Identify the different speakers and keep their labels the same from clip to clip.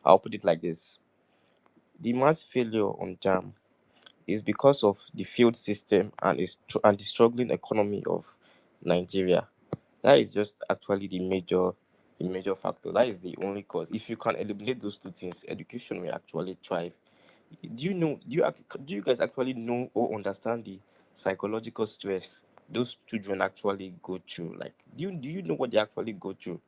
Speaker 1: I'll put it like this: the mass failure on JAM is because of the failed system and and the struggling economy of Nigeria. That is just actually the major factor. That is the only cause. If you can eliminate those two things, education will actually thrive. Do you guys actually know or understand the psychological stress those children actually go through? Like, do you know what they actually go through?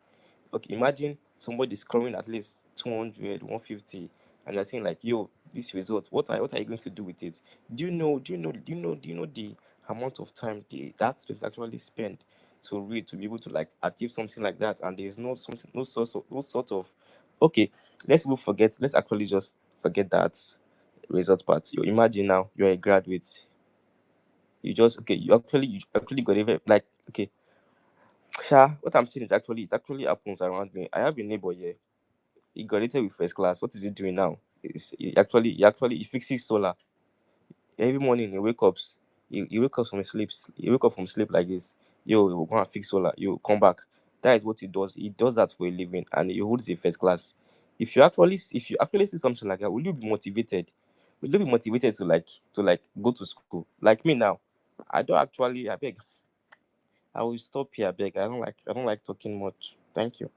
Speaker 1: Okay, imagine somebody scoring at least 200, 150, and they're saying like, yo, this result, what are you going to do with it? Do you know the amount of time that students actually spend to read, to be able to like achieve something like that? And there's no sort of okay, let's actually just forget that result part. You imagine now you're a graduate. You actually got even like, okay, Sha, what I'm saying is actually it actually happens around me. I have a neighbor here. He graduated with first class. What is he doing now? He fixes solar. Every morning he wake up from sleep like this. Yo, he will go and fix solar. You come back. That is what he does. He does that for a living, and he holds a first class. If you actually see something like that, will you be motivated? Will you be motivated to go to school? Like me now, I don't actually. I beg. I will stop here. I beg. I don't like talking much. Thank you.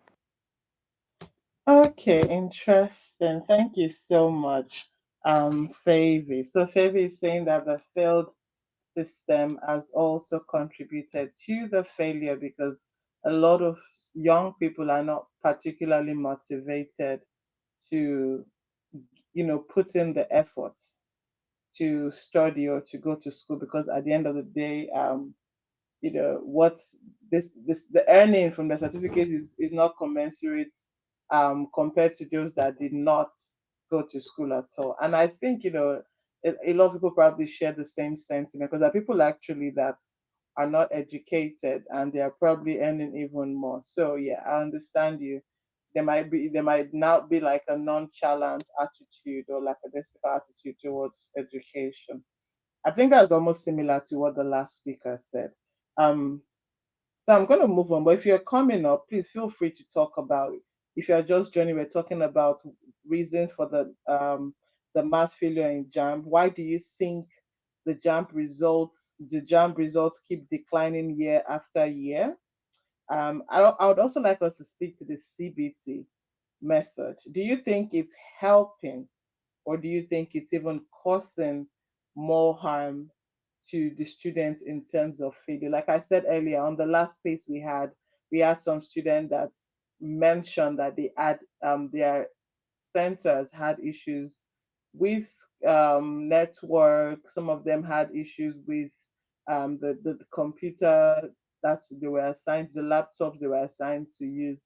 Speaker 2: Okay, interesting. Thank you so much, Favy. So Favy is saying that the failed system has also contributed to the failure because a lot of young people are not particularly motivated to, put in the efforts to study or to go to school because at the end of the day, what this the earning from the certificate is not commensurate compared to those that did not go to school at all. And I think a lot of people probably share the same sentiment because there are people actually that are not educated and they are probably earning even more. So yeah, I understand you. There might not be like a nonchalant attitude or like a distant attitude towards education. I think that's almost similar to what the last speaker said. Um, so I'm going to move on. But if you're coming up, please feel free to talk about it. If you're just joining, we're talking about reasons for the mass failure in JAMB. Why do you think the JAMB results keep declining year after year? I would also like us to speak to the CBT method. Do you think it's helping or do you think it's even causing more harm to the students in terms of failure? Like I said earlier, on the last space we had some students that mentioned that they had their centers had issues with network. Some of them had issues with the computer that they were assigned, the laptops they were assigned to use.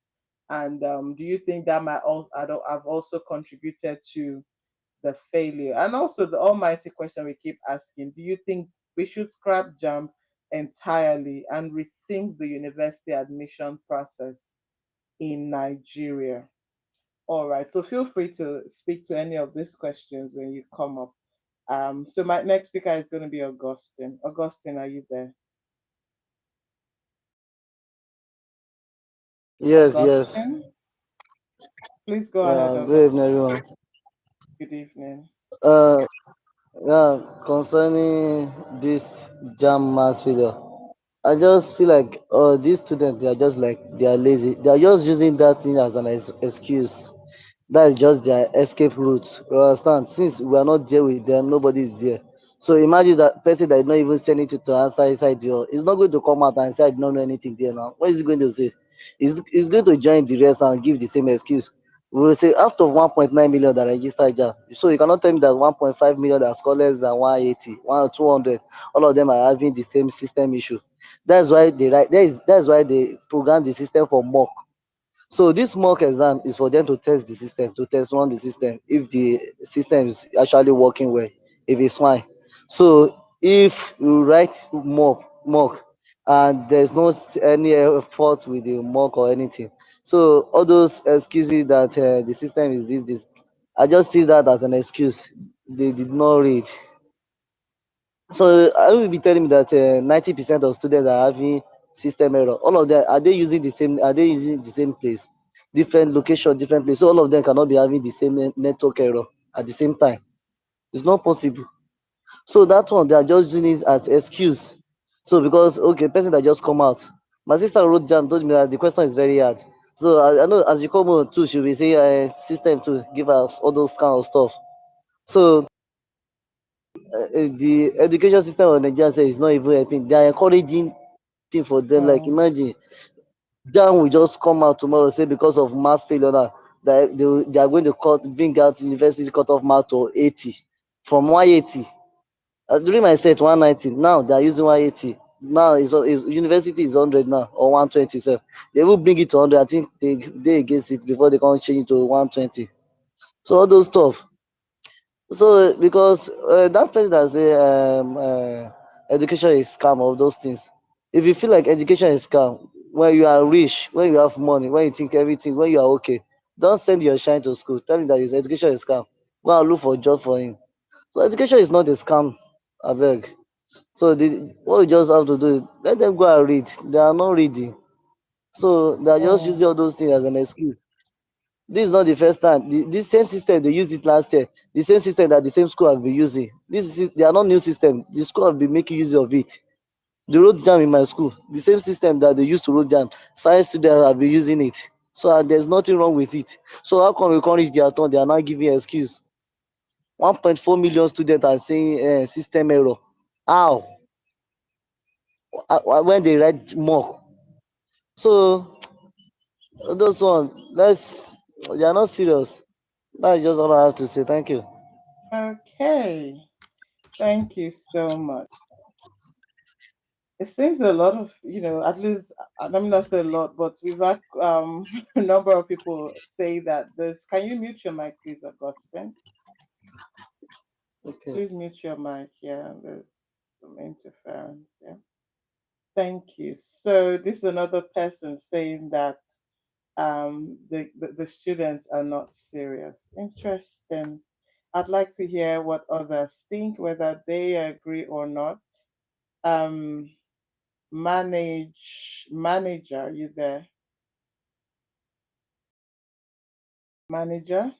Speaker 2: And do you think that might also have also contributed to the failure? And also the almighty question we keep asking: do you think we should scrap JAMB entirely and rethink the university admission process in Nigeria? All right, so feel free to speak to any of these questions when you come up. So my next speaker is going to be Augustine. Augustine, are you there?
Speaker 3: Yes, yes.
Speaker 2: Augustine, please go ahead,
Speaker 3: Good evening,
Speaker 2: Augustine.
Speaker 3: everyone.
Speaker 2: Good evening.
Speaker 3: Uh, yeah, concerning this jam mass failure, I just feel like these students, they are just like, they are lazy. They are just using that thing as an excuse. That is just their escape route. You understand? Since we are not there with them, nobody is there. So imagine that person that is not even sending it to answer inside your, he's not going to come out and say I do not know anything there now. What is he going to say? He's going to join the rest and give the same excuse. We will say out of 1.9 million that registered JAM. So you cannot tell me that 1.5 million that score less than 180, 200, all of them are having the same system issue. That's why they write. That's why they program the system for mock. So this mock exam is for them to test the system, to test run the system if the system is actually working well, if it's fine. So if you write mock and there's no any fault with the mock or anything, so all those excuses that the system is this, I just see that as an excuse. They did not read. So I will be telling me that 90% of students are having system error. All of them, are they using the same? Are they using the same place? different location, different place. So all of them cannot be having the same network error at the same time. It's not possible. So that one, they are just using it as excuse. So because okay, person that just come out. My sister wrote jam told me that the question is very hard. So I know as you come on too, she'll be saying system to give us all those kind of stuff. So the education system of Nigeria say is not even helping. They are encouraging thing for them. Like
Speaker 2: Oh,
Speaker 3: imagine jam will just come out tomorrow say because of mass failure now that they are going to bring out university cutoff mark to 80 from 180. During my set 190, now they are using 180. Now is university is 100 now or 127. They will bring it to 100. I think they against it before they can change it to 120. So all those stuff. So because that person that say education is scam of those things. If you feel like education is scam, when you are rich, when you have money, when you think everything, when you are okay, don't send your shine to school. Tell him that his education is scam. Go and look for a job for him. So education is not a scam, I beg. So what we just have to do is let them go and read. They are not reading. So they are just
Speaker 2: oh,
Speaker 3: using all those things as an excuse. This is not the first time. This same system they used it last year. The same system that the same school have been using. They are not new system. The school have been making use of it. The road jam in my school, the same system that they used to road jam, science students have been using it. So there's nothing wrong with it. So how come we can't reach their turn? They are not giving excuse. 1.4 million students are saying system error. How? When they write more. So those one, they are not serious. That's just all I have to say. Thank you.
Speaker 2: okay. Thank you so much. It seems a lot of, at least, let me not say a lot, but we've had a number of people say that this. Can you mute your mic, please, Augustine?
Speaker 3: Okay.
Speaker 2: Please mute your mic. Yeah, there's some interference. Yeah. Thank you. So this is another person saying that the students are not serious. Interesting. I'd like to hear what others think, whether they agree or not. Um, manager, are you there? Manager,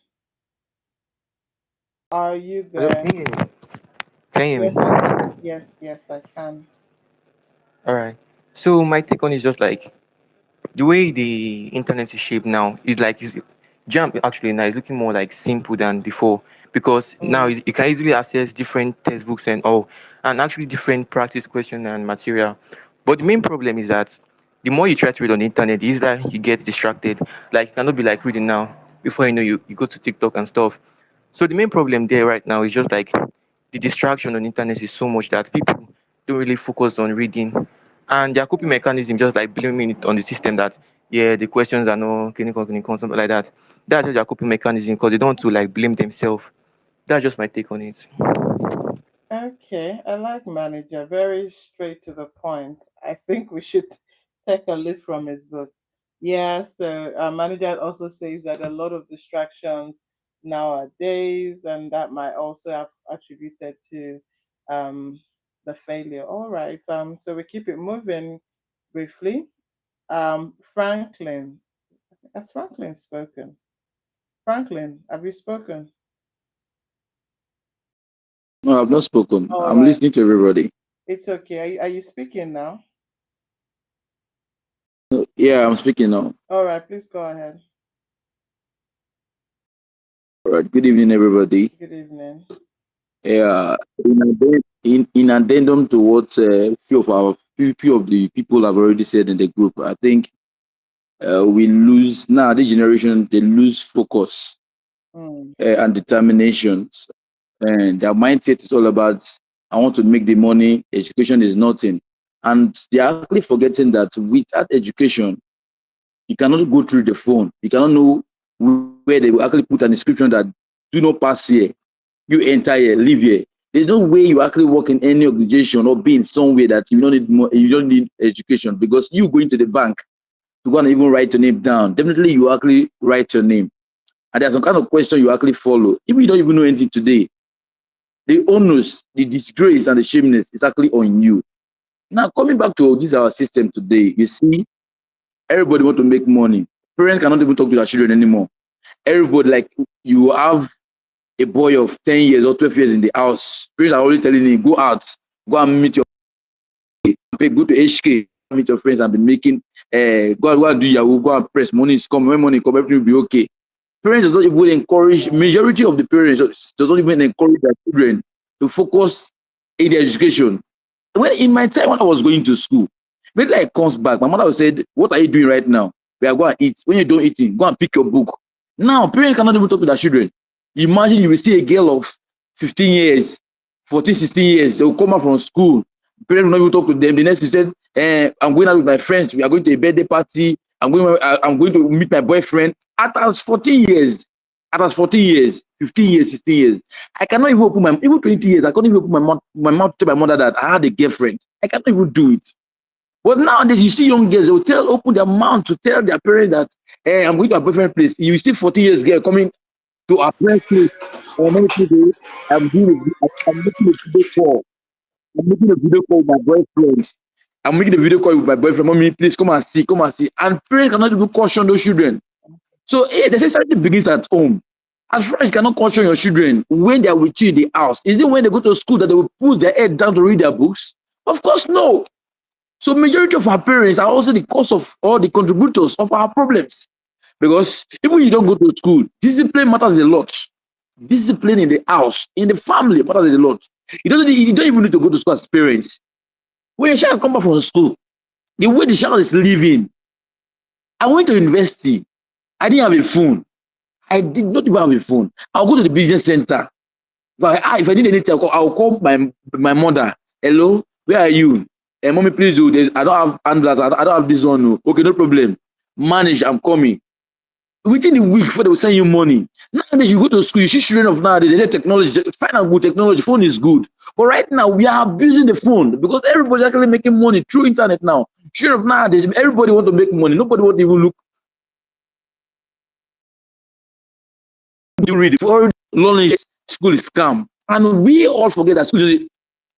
Speaker 2: are you
Speaker 4: Hello,
Speaker 2: there?
Speaker 4: can you hear me? Can you hear
Speaker 2: Yes, I
Speaker 4: me?
Speaker 2: can. Yes, yes, I can.
Speaker 4: All right. So my take on it is just like the way the internet is shaped now is like Jump actually now is looking more like simple than before because now
Speaker 2: Mm,
Speaker 4: you can easily access different textbooks and all and actually different practice question and material. But the main problem is that the more you try to read on the internet, the easier you get distracted. Like you cannot be like reading now before you know you go to TikTok and stuff. So the main problem there right now is just like the distraction on the internet is so much that people don't really focus on reading. And their coping mechanism just like blaming it on the system that yeah, the questions are no clinical, something like that. That's just their coping mechanism because they don't want to like blame themselves. That's just my take on it.
Speaker 2: okay, I like manager. Very straight to the point. I think we should take a leaf from his book. Yeah, so manager also says that a lot of distractions nowadays, and that might also have attributed to um, the failure. All right, so we keep it moving briefly. Franklin, has Franklin spoken? Franklin, have you spoken?
Speaker 5: No, I've not spoken.
Speaker 2: All
Speaker 5: I'm
Speaker 2: right,
Speaker 5: listening to everybody.
Speaker 2: it's okay. Are you speaking now?
Speaker 5: Yeah, I'm speaking now.
Speaker 2: All right, please go ahead.
Speaker 5: All right. Good evening, everybody.
Speaker 2: Good evening.
Speaker 5: Yeah, in addendum to what few of the people have already said in the group, I think we lose now. This generation they lose focus
Speaker 2: Mm,
Speaker 5: and determination, and their mindset is all about I want to make the money. Education is nothing, and they are actually forgetting that without education you cannot go through the phone. You cannot know where they will actually put an inscription that do not pass here. You enter here, live here. There's no way you actually work in any organization or be in somewhere that you don't need more, you don't need education because you going to the bank to go and even write your name down. Definitely you actually write your name. And there's some kind of question you actually follow. If you don't even know anything today, the onus, the disgrace, and the shameness is actually on you. Now coming back to this our system today, you see, everybody want to make money. Parents cannot even talk to their children anymore. Everybody, like, you have a boy of 10 years or 12 years in the house. Parents are already telling him, go out, go and meet your go to HK, meet your friends and be making go and do Yahoo, go and press money is coming. When money come, everything will be okay. Parents do not even encourage, majority of the parents does not even encourage their children to focus in their education. When in my time when I was going to school, maybe I comes back, my mother would say, what are you doing right now? We are going to eat. When you're done eating, go and pick your book. Now parents cannot even talk to their children. Imagine you will see a girl of 15 years, 14, 16 years, they will come out from school. Parents will not even talk to them. The next you said, I'm going out with my friends, we are going to a birthday party, I'm going to meet my boyfriend. At as 14 years, at as 14 years, 15 years, 16 years, I cannot even open my, even 20 years, I can't even open my mouth to tell my mother that I had a girlfriend. I can't even do it. But nowadays, you see young girls, they will open their mouth to tell their parents that, hey, I'm going to a boyfriend place. You see 14 years girl coming to a friend's place. I'm making a video call. I'm making a video call with my boyfriend. I'm making a video call with my boyfriend. Mommy, please come and see, come and see. And parents cannot even caution those children. So they say something begins at home. As far as you cannot caution your children when they are with you in the house, is it when they go to school that they will put their head down to read their books? Of course, no. So majority of our parents are also the cause of all the contributors of our problems. Because even you don't go to school, discipline matters a lot. Discipline in the house, in the family matters a lot. You don't even need to go to school as parents. When your child come back from school, the way the child is living, I went to university. I didn't have a phone. I did not even have a phone. I'll go to the business center. If I need anything, I'll call my mother. Hello, where are you? Hey, mommy, please do this. I don't have ambulance. I don't have this one. No. Okay, no problem. Manage, I'm coming. Within a week before they will send you money. Nowadays, you go to school, you see children of nowadays, they say technology, find out good technology, phone is good. But right now, we are abusing the phone because everybody's actually making money through internet now. Children of nowadays, everybody want to make money. Nobody want to even look. You read it. For learning school is scam. And we all forget that school is,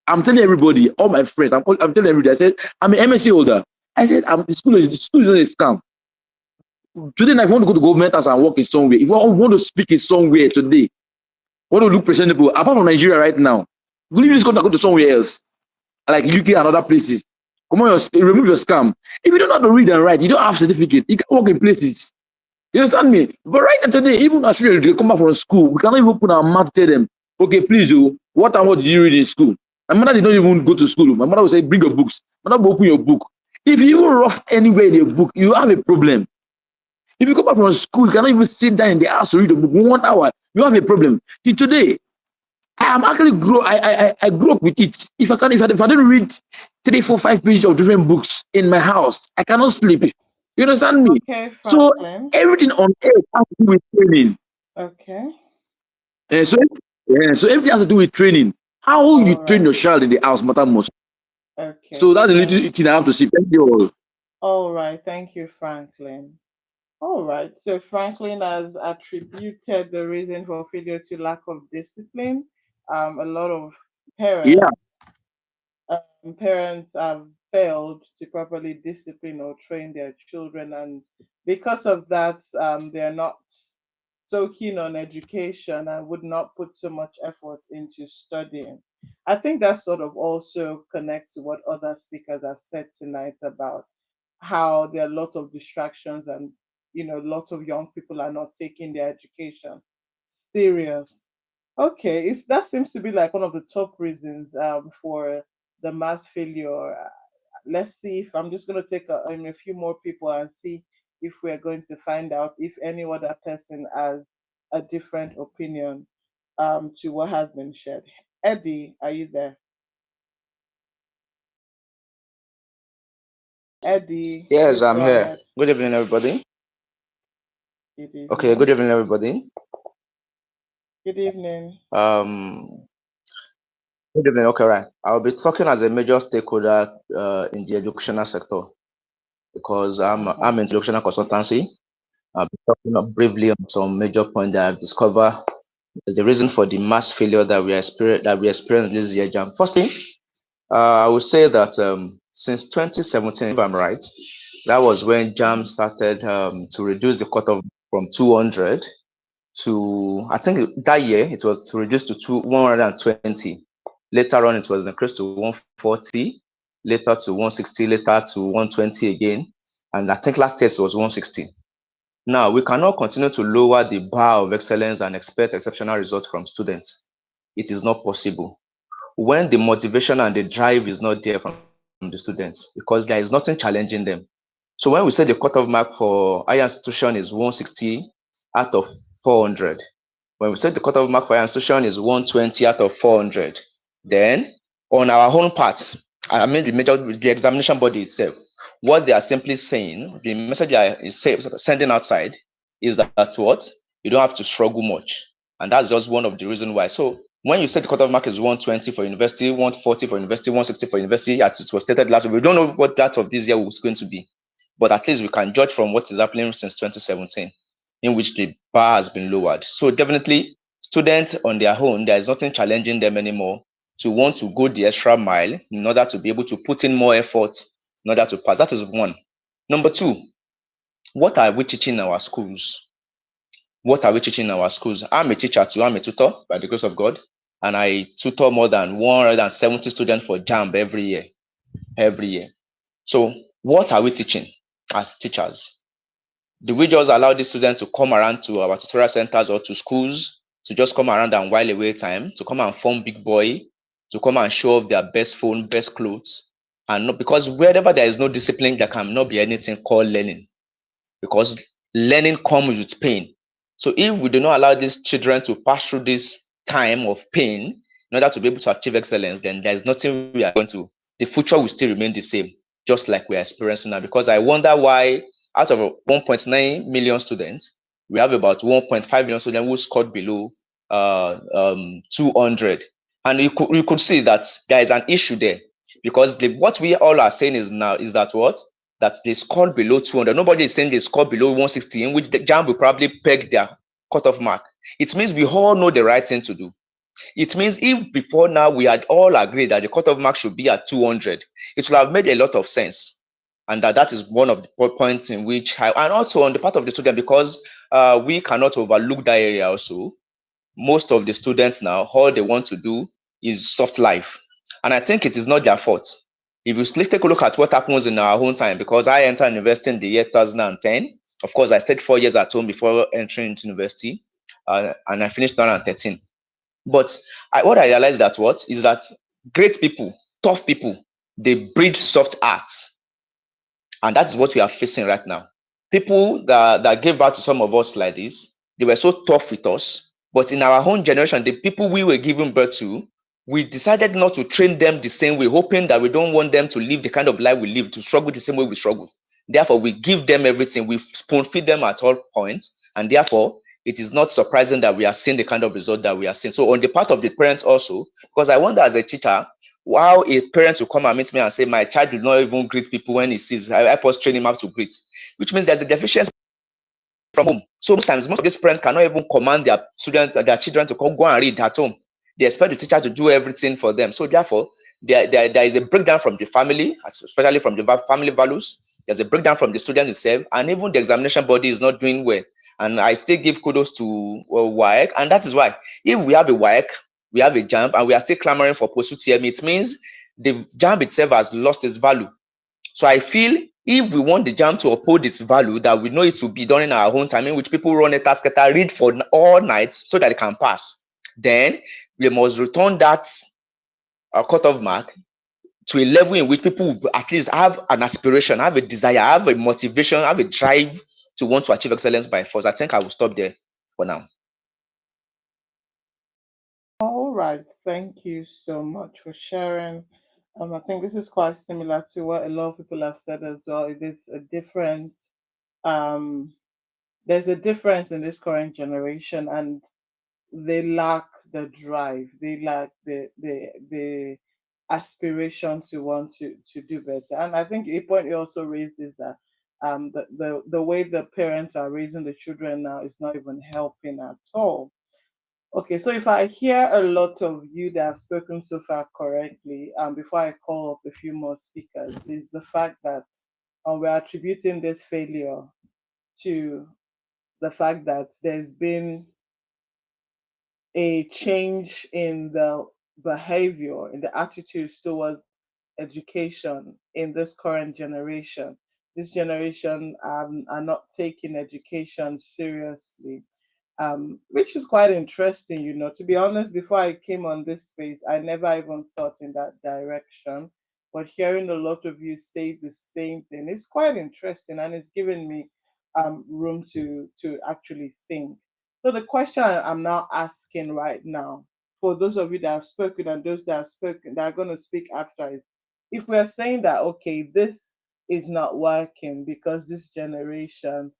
Speaker 5: I'm telling everybody, all my friends, I'm telling everybody, I said, I'm an MSc holder. I said, school is not a scam. Today, if you want to go to government house and work in somewhere, if you want to speak in somewhere today, want to look presentable, apart from Nigeria right now, leave this country, go to somewhere else, like UK and other places. Come on, remove your scam. If you don't know how to read and write, you don't have certificate, you can work in places. You understand me? But right now today, even as children come back from school, we cannot even open our mouth to tell them, okay, please, what and what did you read in school? My mother did not even go to school. My mother would say, bring your books. My mother will open your book. If you even rough anywhere in your book, you have a problem. If you come back from school, you cannot even sit down in the house to read a book 1 hour. You have a problem. See, today, I am actually I grew up with it. If I don't read 3, 4, 5 pages of different books in my house, I cannot sleep. You understand me?
Speaker 2: Okay,
Speaker 5: So
Speaker 2: Franklin.
Speaker 5: everything on earth has to do with training.
Speaker 2: Okay.
Speaker 5: So everything has to do with training. How you
Speaker 2: All
Speaker 5: train
Speaker 2: right.
Speaker 5: your child in the house matter most. So
Speaker 2: Okay.
Speaker 5: that's the little thing I have to say. Thank you all.
Speaker 2: All right. Thank you, Franklin. All right. So Franklin has attributed the reason for failure to lack of discipline. A lot of
Speaker 5: Yeah,
Speaker 2: parents parents have failed to properly discipline or train their children, and because of that, they're not so keen on education and would not put so much effort into studying. I think that sort of also connects to what other speakers have said tonight about how there are a lot of distractions and lots of young people are not taking their education serious. Okay, that seems to be like one of the top reasons for the mass failure. Let's see if I'm just going to take a few more people and see if we're going to find out if any other person has a different opinion to what has been shared. Eddie, are you there? Eddie,
Speaker 6: Yes,
Speaker 2: please
Speaker 6: I'm
Speaker 2: go
Speaker 6: here.
Speaker 2: ahead.
Speaker 6: Good evening, everybody.
Speaker 2: Good
Speaker 6: Okay, good
Speaker 2: evening.
Speaker 6: evening, everybody.
Speaker 2: Good evening.
Speaker 6: Um, Good evening. Okay, right. I'll be talking as a major stakeholder in the educational sector because I'm
Speaker 2: Mm-hmm.
Speaker 6: in educational consultancy. I'll be talking briefly on some major points that I've discovered is the reason for the mass failure that we experienced this year. JAMB. First thing, I would say that since 2017, if I'm right, That was when JAMB started to reduce the cutoff from 200 to, I think that year it was to reduce to 120. Later on, it was increased to 140, later to 160, later to 120 again. And I think last year it was 160. Now, we cannot continue to lower the bar of excellence and expect exceptional results from students. It is not possible. When the motivation and the drive is not there from the students, because there is nothing challenging them. So when we say the cutoff mark for higher institution is 160 out of 400, when we say the cutoff mark for higher institution is 120 out of 400, then on our own part, I mean the examination body itself, what they are simply saying, the message they are sending outside is that what? You don't have to struggle much. And that's just one of the reasons why. So when you say the cutoff mark is 120 for university, 140 for university, 160 for university, as it was stated last week, we don't know what that of this year was going to be. But at least we can judge from what is happening since 2017, in which the bar has been lowered. So definitely, students on their own, there is nothing challenging them anymore to want to go the extra mile in order to be able to put in more effort in order to pass. That is one. Number two, what are we teaching in our schools? What are we teaching in our schools? I'm a teacher too. I'm a tutor by the grace of God, and I tutor more than 170 students for JAMB every year. Every year. So, what are we teaching as teachers? Do we just allow these students to come around to our tutorial centers or to schools to just come around and while away time, to come and form big boy, to come and show off their best phone, best clothes? And not because wherever there is no discipline, there cannot be anything called learning, because learning comes with pain. So if we do not allow these children to pass through this time of pain in order to be able to achieve excellence, then there's nothing we are going to, the future will still remain the same, just like we are experiencing now. Because I wonder why out of 1.9 million students, we have about 1.5 million students who scored below 200. And you could see that there is an issue there, because what we all are saying is now is that what? That they scored below 200. Nobody is saying they scored below 160, in which the JAMB will probably peg their cutoff mark. It means we all know the right thing to do. It means if before now we had all agreed that the cutoff mark should be at 200, it would have made a lot of sense. And that is one of the points in which, and also on the part of the student, because we cannot overlook that area also. Most of the students now, all they want to do is soft life. And I think it is not their fault. If you take a look at what happens in our own time, because I entered university in the year 2010, of course, I stayed 4 years at home before entering into university, and I finished 2013. But what I realized that what is that great people, tough people, they breed soft hearts. And that is what we are facing right now. People that gave birth to some of us like this, they were so tough with us. But in our own generation, the people we were giving birth to, we decided not to train them the same way, hoping that we don't want them to live the kind of life we live, to struggle the same way we struggle. Therefore, we give them everything. We spoon feed them at all points. And therefore, it is not surprising that we are seeing the kind of result that we are seeing. So on the part of the parents also, because I wonder as a teacher, how a parent will come and meet me and say, my child will not even greet people when he sees, I help us train him how to greet, which means there's a deficiency from home. So most times, most of these parents cannot even command their students, their children to go and read at home. They expect the teacher to do everything for them. So therefore, there is a breakdown from the family, especially from the family values. There's a breakdown from the student itself, and even the examination body is not doing well. And I still give kudos to WAEC, and that is why if we have a WAEC, we have a JAMB, and we are still clamoring for post-UTM, it means the JAMB itself has lost its value. So I feel if we want the JAMB to uphold its value, that we know it will be done in our own time, in which people run a task getter, read for all night so that they can pass, then we must return that cutoff mark to a level in which people will at least have an aspiration, have a desire, have a motivation, have a drive to want to achieve excellence by force. I think I will stop there for now.
Speaker 2: All right, thank you so much for sharing. I think this is quite similar to what a lot of people have said as well. It is a different, um, there's a difference in this current generation, and they lack the drive, they lack the aspiration to want to do better. And I think a point you also raised is that the way the parents are raising the children now is not even helping at all. Okay, so if I hear a lot of you that have spoken so far correctly, before I call up a few more speakers, is the fact that and we're attributing this failure to the fact that there's been a change in the behavior, in the attitudes towards education in this current generation. This generation are not taking education seriously, which is quite interesting. To be honest, before I came on this space, I never even thought in that direction. But hearing a lot of you say the same thing is quite interesting, and it's given me room to actually think. So the question I'm now asking right now, for those of you that have spoken and those that have spoken that are going to speak after, is if we're saying that okay, this is not working because this generation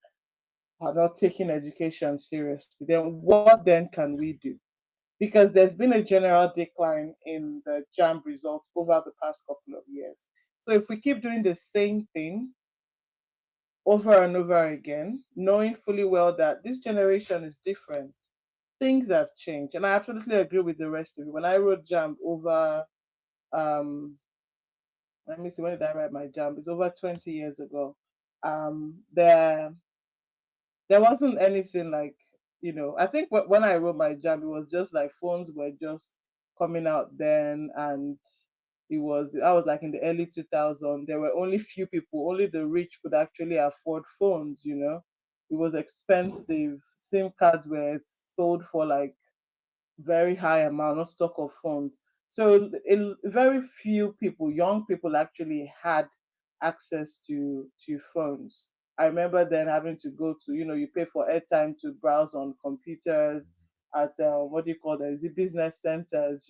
Speaker 2: are not taking education seriously, then what then can we do? Because there's been a general decline in the JAMB results over the past couple of years. So if we keep doing the same thing over and over again, knowing fully well that this generation is different, things have changed. And I absolutely agree with the rest of you. When I wrote JAMB over, let me see, when did I write my JAMB? It's over 20 years ago. There wasn't anything like, I think when I wrote my job, it was just like phones were just coming out then, and I was like in the early 2000s. There were only few people, only the rich could actually afford phones. It was expensive. SIM cards were sold for like very high amount, not stock of funds. So very few people, young people, actually had access to phones. I remember then having to go to, you pay for airtime to browse on computers at what do you call them? Is it business centers?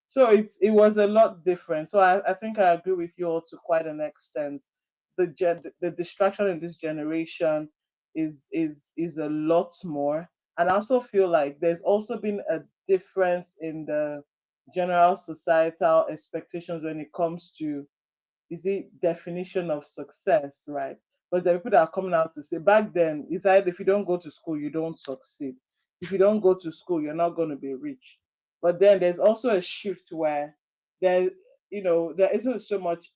Speaker 2: So it was a lot different. So I think I agree with you all to quite an extent. The distraction in this generation is a lot more, and I also feel like there's also been a difference in the general societal expectations when it comes to, is it definition of success, right? But the people that are coming out to say back then, it's either if you don't go to school, you don't succeed. If you don't go to school, you're not going to be rich. But then there's also a shift where there, there isn't so much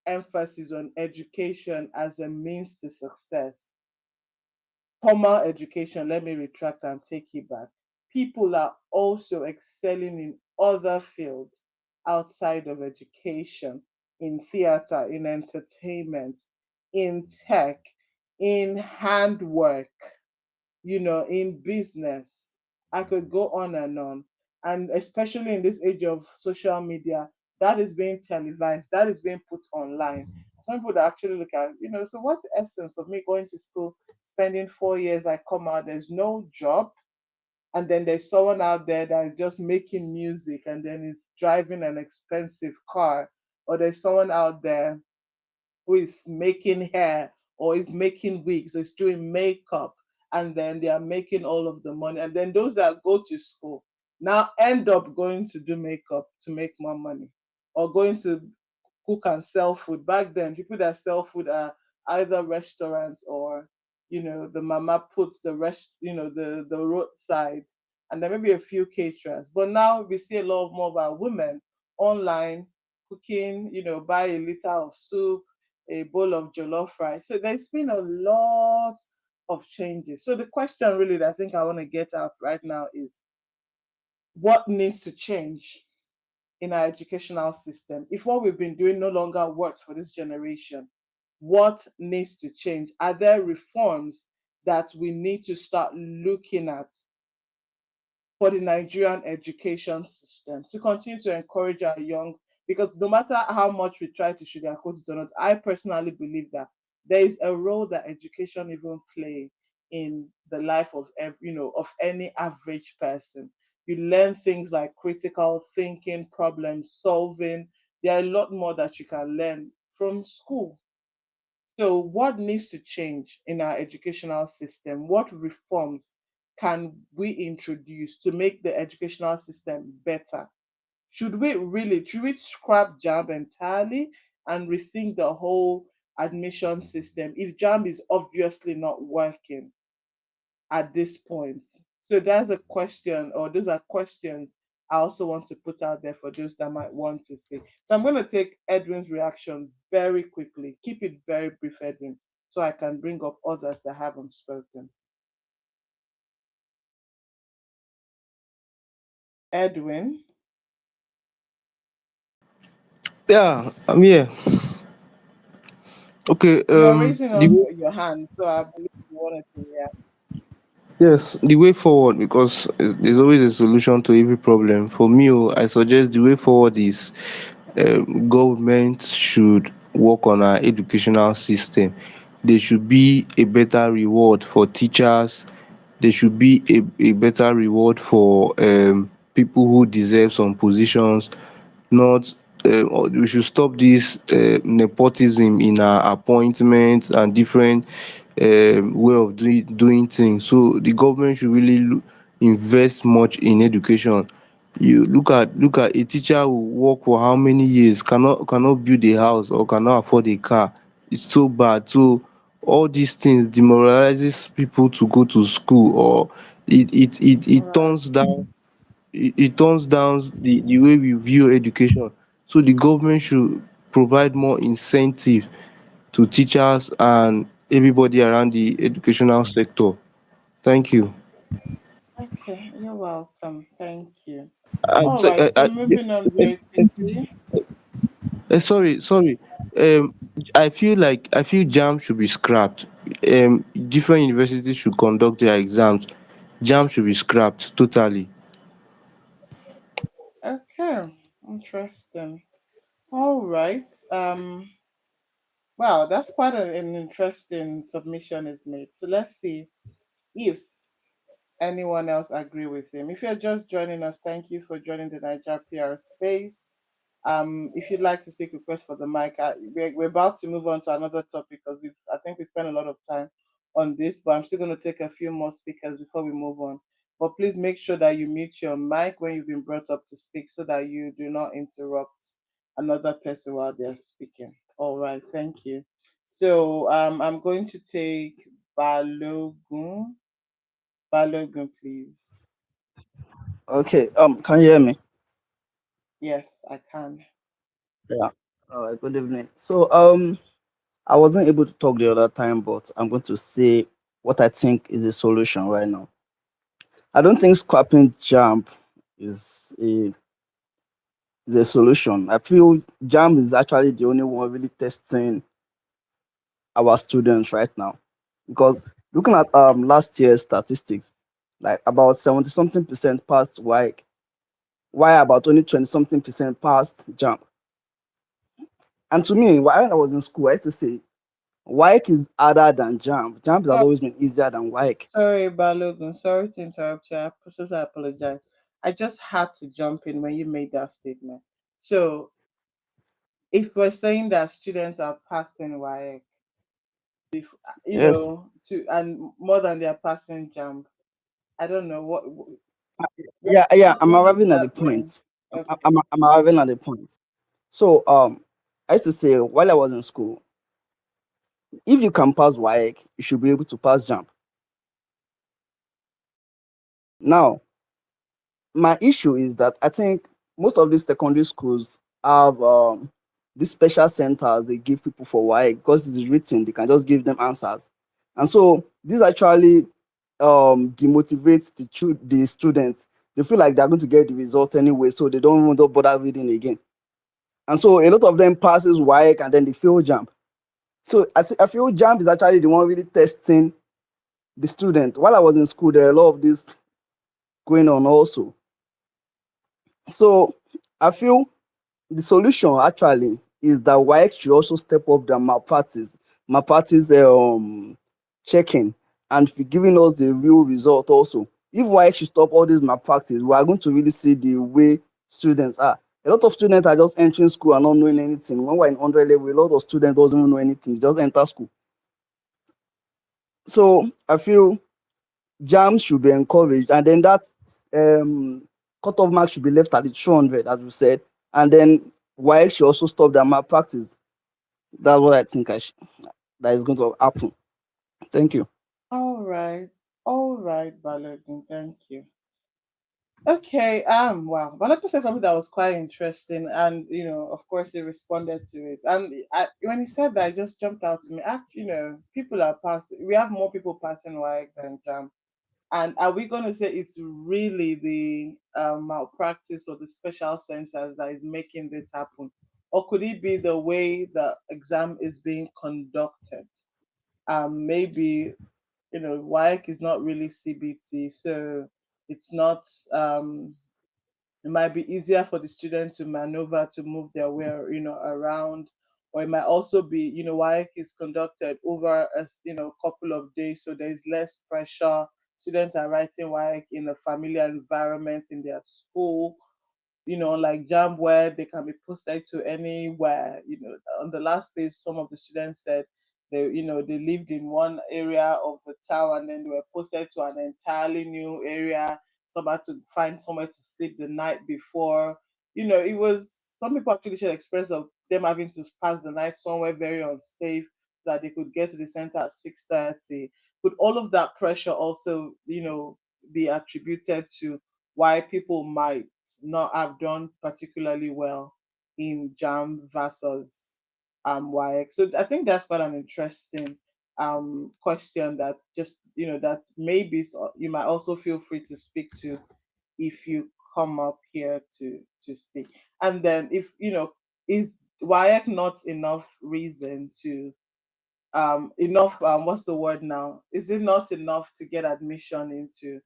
Speaker 2: emphasis on education as a means to success. Formal education, let me retract and take it back. People are also excelling in other fields outside of education, in theater, in entertainment, in tech, in handwork, in business. I could go on and on. And especially in this age of social media, that is being televised, that is being put online. Some people that actually look at, so what's the essence of me going to school, spending 4 years, I come out, there's no job, and then there's someone out there that is just making music and then is driving an expensive car, or there's someone out there who is making hair or is making wigs or is doing makeup, and then they are making all of the money, and then those that go to school now end up going to do makeup to make more money, or going to cook and sell food. Back then, people that sell food are either restaurants or, the mama puts the the roadside, and there may be a few caterers. But now we see a lot more of our women online cooking, buy a liter of soup, a bowl of jollof rice. So there's been a lot of changes. So the question really that I think I want to get out right now is, what needs to change in our educational system? If what we've been doing no longer works for this generation, what needs to change? Are there reforms that we need to start looking at for the Nigerian education system to continue to encourage our young? Because no matter how much we try to sugarcoat it or not, I personally believe that there is a role that education even play in the life of of any average person. You learn things like critical thinking, problem solving. There are a lot more that you can learn from school. So, what needs to change in our educational system? What reforms can we introduce to make the educational system better? Should we scrap JAMB entirely and rethink the whole admission system if JAMB is obviously not working at this point? So that's a question, or those are questions I also want to put out there for those that might want to speak. So I'm going to take Edwin's reaction very quickly. Keep it very brief, Edwin, so I can bring up others that haven't spoken. Edwin,
Speaker 4: Yeah, I'm here. Okay.
Speaker 2: you're raising
Speaker 4: The
Speaker 2: up
Speaker 4: way,
Speaker 2: your hand, so I believe you wanted to react.
Speaker 4: yes, the way forward, because there's always a solution to every problem. For me, I suggest the way forward is government should work on our educational system. There should be a better reward for teachers. There should be a better reward for people who deserve some positions. Not we should stop this nepotism in our appointments and different way of doing things. So the government should really invest much in education. You look at a teacher who work for how many years, cannot build a house or cannot afford a car. It's so bad. So all these things demoralizes people to go to school, or it
Speaker 2: Right.
Speaker 4: turns down the way we view education. So the government should provide more incentive to teachers and everybody around the educational sector. Thank you.
Speaker 2: Okay, you're welcome. Thank you.
Speaker 4: And
Speaker 2: All
Speaker 4: so,
Speaker 2: right, so moving on very quickly.
Speaker 4: sorry. Um, I feel JAMB should be scrapped. Different universities should conduct their exams. JAMB should be scrapped totally.
Speaker 2: Okay, interesting. All right. Wow, that's quite an interesting submission is made. So let's see if anyone else agree with him. If you're just joining us, thank you for joining the Niger PR space. If you'd like to speak, request for the mic. We're about to move on to another topic because I think we spent a lot of time on this, but I'm still going to take a few more speakers before we move on. But please make sure that you mute your mic when you've been brought up to speak so that you do not interrupt another person while they're speaking. All right, thank you. So I'm going to take Balogun. Balogun, please.
Speaker 7: Okay, can you hear me?
Speaker 2: Yes, I can.
Speaker 7: Yeah. All right, good evening. So, I wasn't able to talk the other time, but I'm going to say what I think is a solution right now. I don't think scrapping jump is a solution. I feel jump is actually the only one really testing our students right now. Because looking at last year's statistics, like about 70 something percent passed why about only 20 something percent passed jump. And to me, when I was in school, I used to say WAEC is harder than JAMB. JAMB has always been easier than WAEC.
Speaker 2: Sorry, Balogun. Sorry to interrupt you. I apologize. I just had to jump in when you made that statement. So, if we're saying that students are passing WAEC,
Speaker 7: Yes.
Speaker 2: to and more than they're passing JAMB, I don't know what
Speaker 7: Yeah, yeah, I'm
Speaker 2: what does
Speaker 7: arriving at
Speaker 2: that
Speaker 7: the
Speaker 2: mean?
Speaker 7: point.
Speaker 2: Okay.
Speaker 7: I'm arriving at the point. So, I used to say while I was in school, if you can pass WAEC, you should be able to pass JAMB. Now, my issue is that I think most of these secondary schools have these special centers they give people for WAEC because it's written, they can just give them answers. And so this actually demotivates the students. They feel like they're going to get the results anyway, so they don't bother reading again. And so a lot of them passes WAEC and then they fail JAMB. So I feel JAMB is actually the one really testing the student. While I was in school, there are a lot of this going on also. So I feel the solution actually is that WAEC should also step up their malpractice checking and be giving us the real result also. If WAEC should stop all this malpractice, we are going to really see the way students are. A lot of students are just entering school and not knowing anything. When we're in 100 level, a lot of students doesn't even know anything, they just enter school. So I feel JAMB should be encouraged, and then that um, cutoff mark should be left at the 200, as we said, and then WAEC should also stop their malpractice. That's what I think that is going to happen. Thank you.
Speaker 2: All right. All right, Balogun. Thank you. Okay, wow. But let me say something that was quite interesting, and of course, he responded to it. And when he said that, it just jumped out to me. Actually, people are passing. We have more people passing WAEC than JAM. And are we going to say it's really the malpractice or the special centers that is making this happen, or could it be the way the exam is being conducted? Maybe WAEC is not really CBT, so it's not. It might be easier for the student to maneuver to move their way around, or it might also be WAEC is conducted over a couple of days, so there's less pressure. Students are writing WAEC in a familiar environment in their school, like JAMB, where they can be posted to anywhere. On the last page, some of the students said they lived in one area of the town and then they were posted to an entirely new area. Some had to find somewhere to sleep the night before. It was some people actually shared experience of them having to pass the night somewhere very unsafe so that they could get to the center at 6:30. Could all of that pressure also, be attributed to why people might not have done particularly well in JAM versus YX. So I think that's quite an interesting question that just that maybe you might also feel free to speak to if you come up here to speak. And then if is YX not enough reason to enough what's the word now, is it not enough to get admission into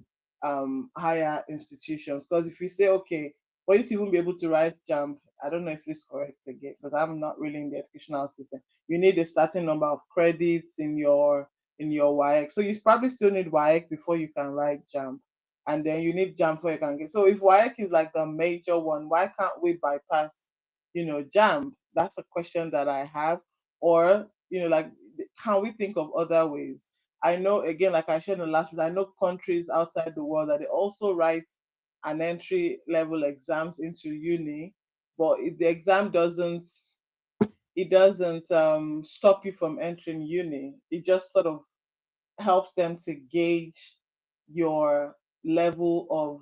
Speaker 2: higher institutions? Because if you say, okay, for you to even be able to write JAMB, I don't know if it's correct again because I'm not really in the educational system, you need a certain number of credits in your YX, so you probably still need YX before you can write JAMB, and then you need JAMB before you can get. So if YX is like the major one, why can't we bypass JAMB? That's a question that I have. Or like, can we think of other ways? I know, again, like I shared in the last week, I know countries outside the world that they also write an entry level exams into uni, but if the exam doesn't stop you from entering uni. It just sort of helps them to gauge your level of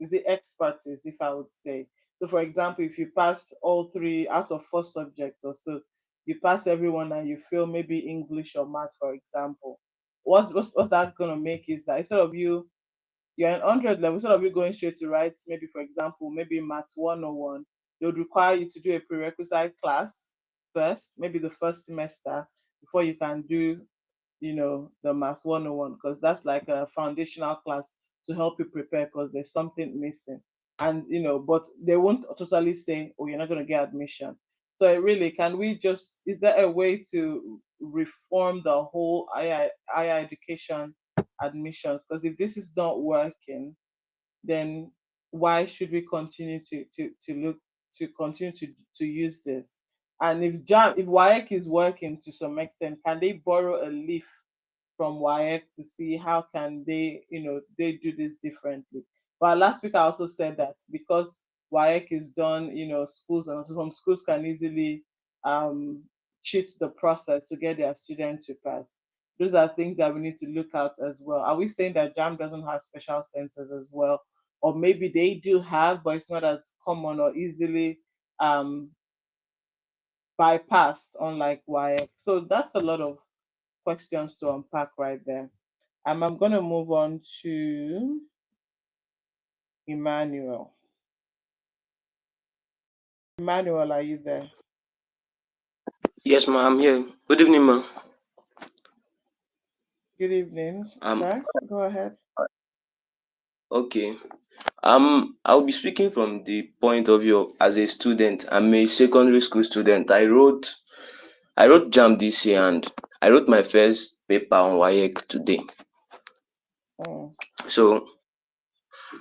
Speaker 2: is it expertise, if I would say. So for example, if you passed all three out of four subjects or so, you pass everyone and you fail maybe English or maths, for example. What's that gonna make is that instead of you're an 100 level, instead of you going straight to write, maybe for example, maybe math 101, they would require you to do a prerequisite class first, maybe the first semester, before you can do the math 101, because that's like a foundational class to help you prepare because there's something missing. And but they won't totally say, oh, you're not going to get admission. So really, can we just, is there a way to reform the whole higher education admissions? Because if this is not working, then why should we continue to look to continue to use this? And if WAEC is working to some extent, can they borrow a leaf from WAEC to see how can they do this differently? But last week I also said that because WAEC is done, schools and also some schools can easily um, cheat the process to get their students to pass. Those are things that we need to look at as well. Are we saying that JAM doesn't have special centers as well? Or maybe they do have, but it's not as common or easily um, bypassed, unlike WAEC. So that's a lot of questions to unpack right there. I'm going to move on to Emmanuel. Emmanuel, are you there?
Speaker 8: Yes, ma'am, I'm here. Good evening, ma'am.
Speaker 2: Good evening,
Speaker 8: Um,
Speaker 2: sir. Go ahead.
Speaker 8: okay. I'll be speaking from the point of view of as a student. I'm a secondary school student. I wrote JAMB this year and I wrote my first paper on WAEC today.
Speaker 2: Mm,
Speaker 8: So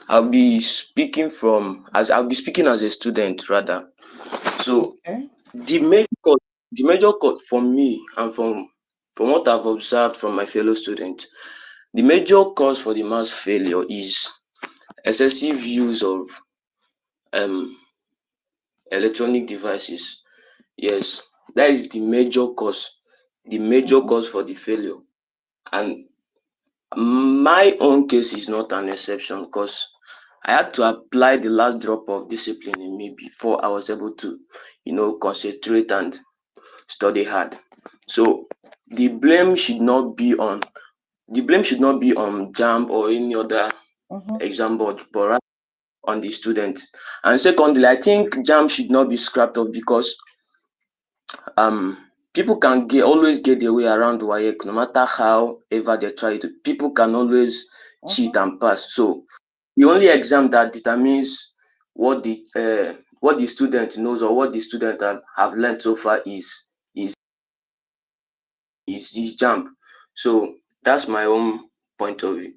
Speaker 8: I'll be speaking as a student rather. So
Speaker 2: okay.
Speaker 8: the major cause for me and from what I've observed from my fellow students, the major cause for the mass failure is excessive use of um electronic devices. Yes, that is the major cause, the major
Speaker 2: Mm-hmm.
Speaker 8: cause for the failure. And my own case is not an exception because I had to apply the last drop of discipline in me before I was able to, concentrate and study hard. So the blame should not be on the blame should not be on JAMB or any other
Speaker 2: Mm-hmm.
Speaker 8: exam board, but rather on the student. And secondly, I think JAMB should not be scrapped off because um people can always get their way around WAEC no matter how ever they try to. People can always cheat
Speaker 2: Mm-hmm.
Speaker 8: and pass. So the only exam that determines what the student knows or what the student have learned so far is is JAMB. So that's my own point of view.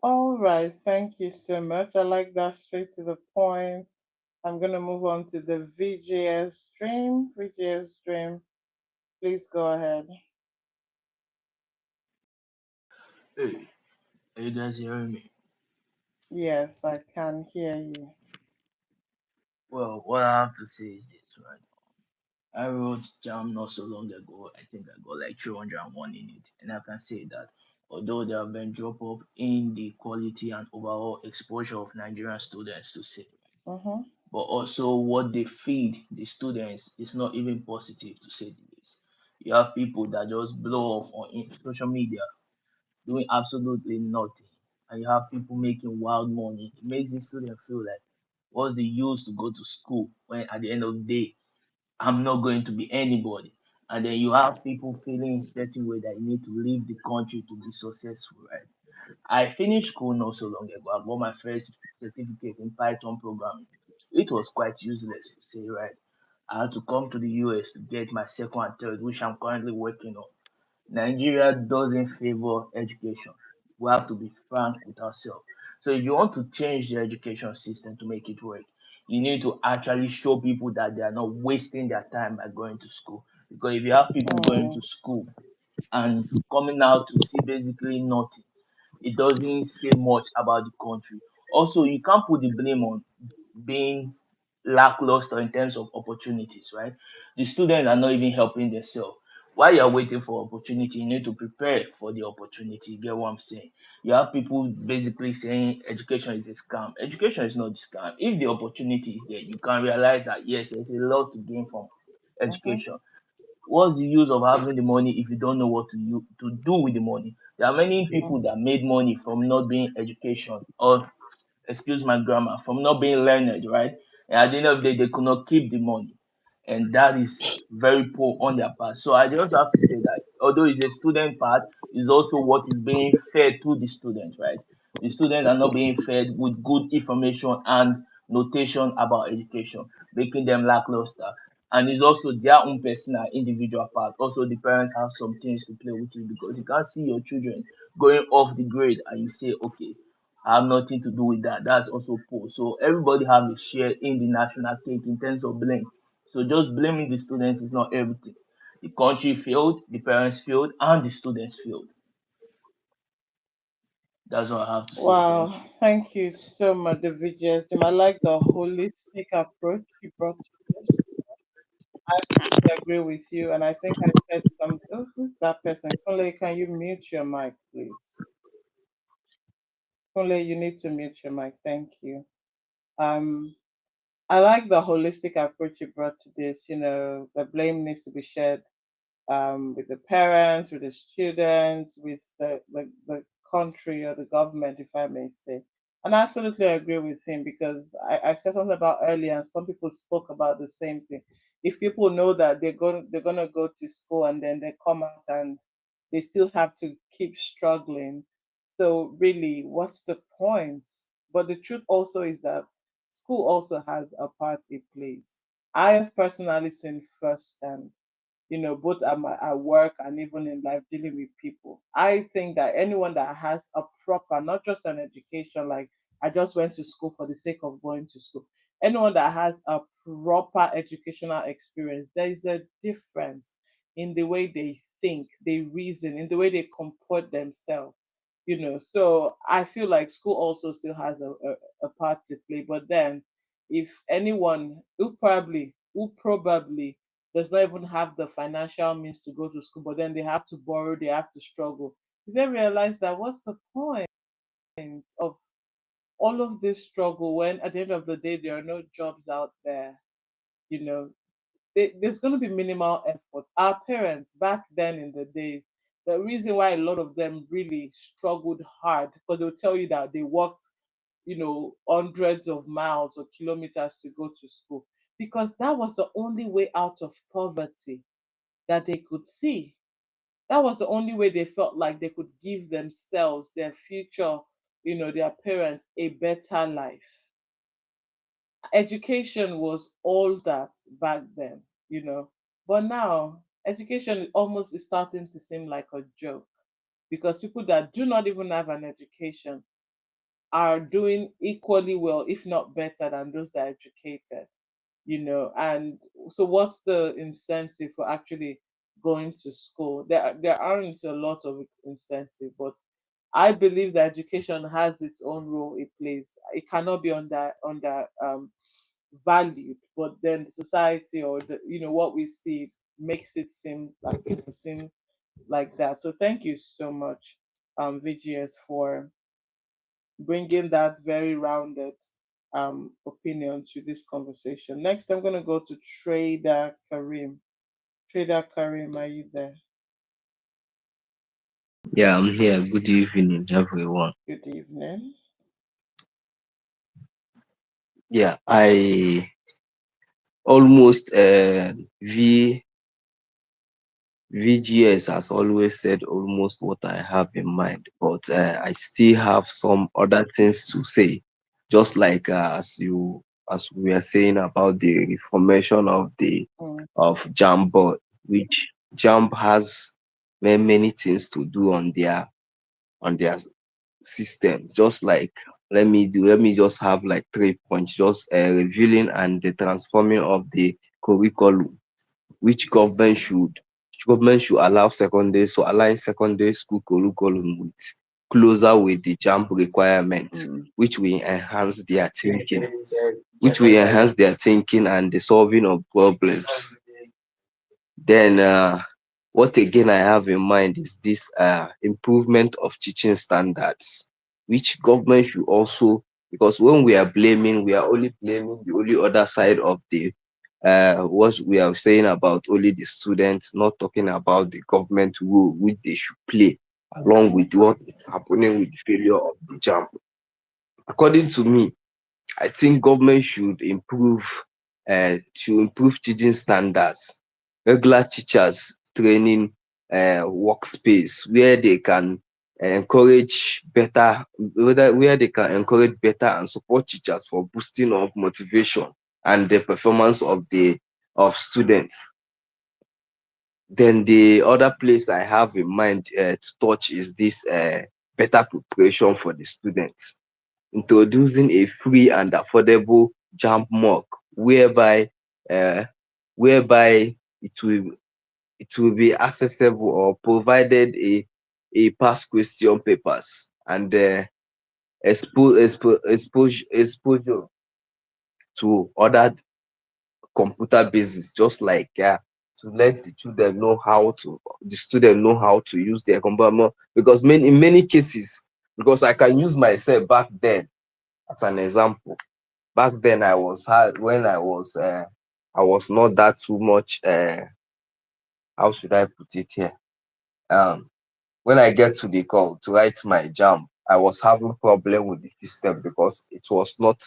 Speaker 2: All right. Thank you so much. I like that, straight to the point. I'm going to move on to the VGS stream. VGS stream, please go ahead.
Speaker 9: Hey, are you guys hearing me?
Speaker 2: Yes, I can hear you.
Speaker 9: Well, what I have to say is this, right? I wrote Jam not so long ago. I think I got like 301 in it. And I can say that although there have been drop off in the quality and overall exposure of Nigerian students to say,
Speaker 2: Mm-hmm.
Speaker 9: but also what they feed the students is not even positive to say the least. You have people that just blow off on social media doing absolutely nothing, and you have people making wild money. It makes the student feel like, what's the use to go to school when at the end of the day I'm not going to be anybody? And then you have people feeling a certain way that you need to leave the country to be successful, right? I finished school not so long ago. I got my first certificate in Python programming. It was quite useless to say, right? I had to come to the US to get my second and third, which I'm currently working on. Nigeria doesn't favor education. We have to be frank with ourselves. So if you want to change the education system to make it work, you need to actually show people that they are not wasting their time by going to school. Because if you have people going
Speaker 2: Mm,
Speaker 9: to school and coming out to see basically nothing, it doesn't say much about the country. Also, you can't put the blame on being lackluster in terms of opportunities, right? The students are not even helping themselves. While you're waiting for opportunity, you need to prepare for the opportunity. You get what I'm saying? You have people basically saying education is a scam. Education is not a scam. If the opportunity is there, you can realize that yes, there's a lot to gain from
Speaker 2: mm-hmm.
Speaker 9: education. What's the use of having the money if you don't know what to do with the money? There are many people that made money from not being education, or excuse my grammar, from not being learned, right? And at the end of the day, they could not keep the money. And that is very poor on their part. So I just have to say that although it's a student part, it's also what is being fed to the students, right? The students are not being fed with good information and notation about education, making them lackluster. And it's also their own personal individual part. Also, the parents have some things to play with it, because you can't see your children going off the grade and you say, okay, I have nothing to do with that. That's also poor. So everybody have a share in the national cake in terms of blame. So just blaming the students is not everything. The country failed, the parents failed, and the students failed. That's all I have to say. Thank
Speaker 2: Wow,
Speaker 9: you.
Speaker 2: thank you so much, the VGS team. I like the holistic approach you brought to this. I fully agree with you, and I think I said some. Oh, who's that person? Kunle, can you mute your mic, please? Kunle, you need to mute your mic. Thank you. Um, I like the holistic approach you brought to this. The blame needs to be shared with the parents, with the students, with the country or the government, if I may say. And I absolutely agree with him because I said something about earlier, and some people spoke about the same thing. If people know that they're gonna go to school and then they come out and they still have to keep struggling, so really, what's the point? But the truth also is that school also has a part it plays. I have personally seen firsthand, both at work and even in life dealing with people. I think that anyone that has a proper, not just an education, like I just went to school for the sake of going to school, anyone that has a proper educational experience, there is a difference in the way they think, they reason, in the way they comport themselves. So I feel like school also still has a part to play. But then if anyone who probably does not even have the financial means to go to school, but then they have to borrow, they have to struggle. You then realize that what's the point? of all of this struggle when at the end of the day there are no jobs out there, you know, there's going to be minimal effort. Our parents back then in the days, the reason why a lot of them really struggled hard because they'll tell you that they walked, hundreds of miles or kilometers to go to school because that was the only way out of poverty that they could see. That was the only way they felt like they could give themselves, their future, their parents, a better life. Education was all that back then, but now education almost is starting to seem like a joke because people that do not even have an education are doing equally well, if not better, than those that are educated. And so what's the incentive for actually going to school? There aren't a lot of incentive, but I believe that education has its own role it plays. It cannot be under valued, but then the society or what we see makes it seem like that. So thank you so much, VGS, for bringing that very rounded opinion to this conversation. Next, I'm going to go to Trader Karim. Trader Karim, are you there?
Speaker 10: Yeah, I'm here. Good evening, everyone.
Speaker 2: Good evening.
Speaker 10: Yeah, I almost VGS has always said almost what I have in mind, but I still have some other things to say. Just like as we are saying about the reformation of the
Speaker 2: Mm,
Speaker 10: of JAMB, which JAMB has many things to do on their system. Just like let me just have like 3 points, just revealing and the transforming of the curriculum, which government should allow secondary so align secondary school curriculum with closer with the JAMB requirement,
Speaker 2: mm,
Speaker 10: which will enhance their thinking, and the solving of problems. Then what again I have in mind is this improvement of teaching standards, which government should also, because when we are blaming, we are only blaming the only other side of the what we are saying about only the students, not talking about the government role which they should play along with what is happening with the failure of the JAMB. According to me, I think government should improve teaching standards, regular teachers training workspace where they can encourage better where they can encourage better and support teachers for boosting of motivation and the performance of students. Then the other place I have in mind to touch is this better preparation for the students, introducing a free and affordable JAMB mock whereby uh, whereby it will it will be accessible or provided a past question papers and exposure to other computer basis, just like to let the student know how to use their computer more, because in many cases, because I can use myself back then as an example. Back then I was hard when I was not that too much how should I put it here? Um when I get to the call to write my jam, I was having problem with the system because it was not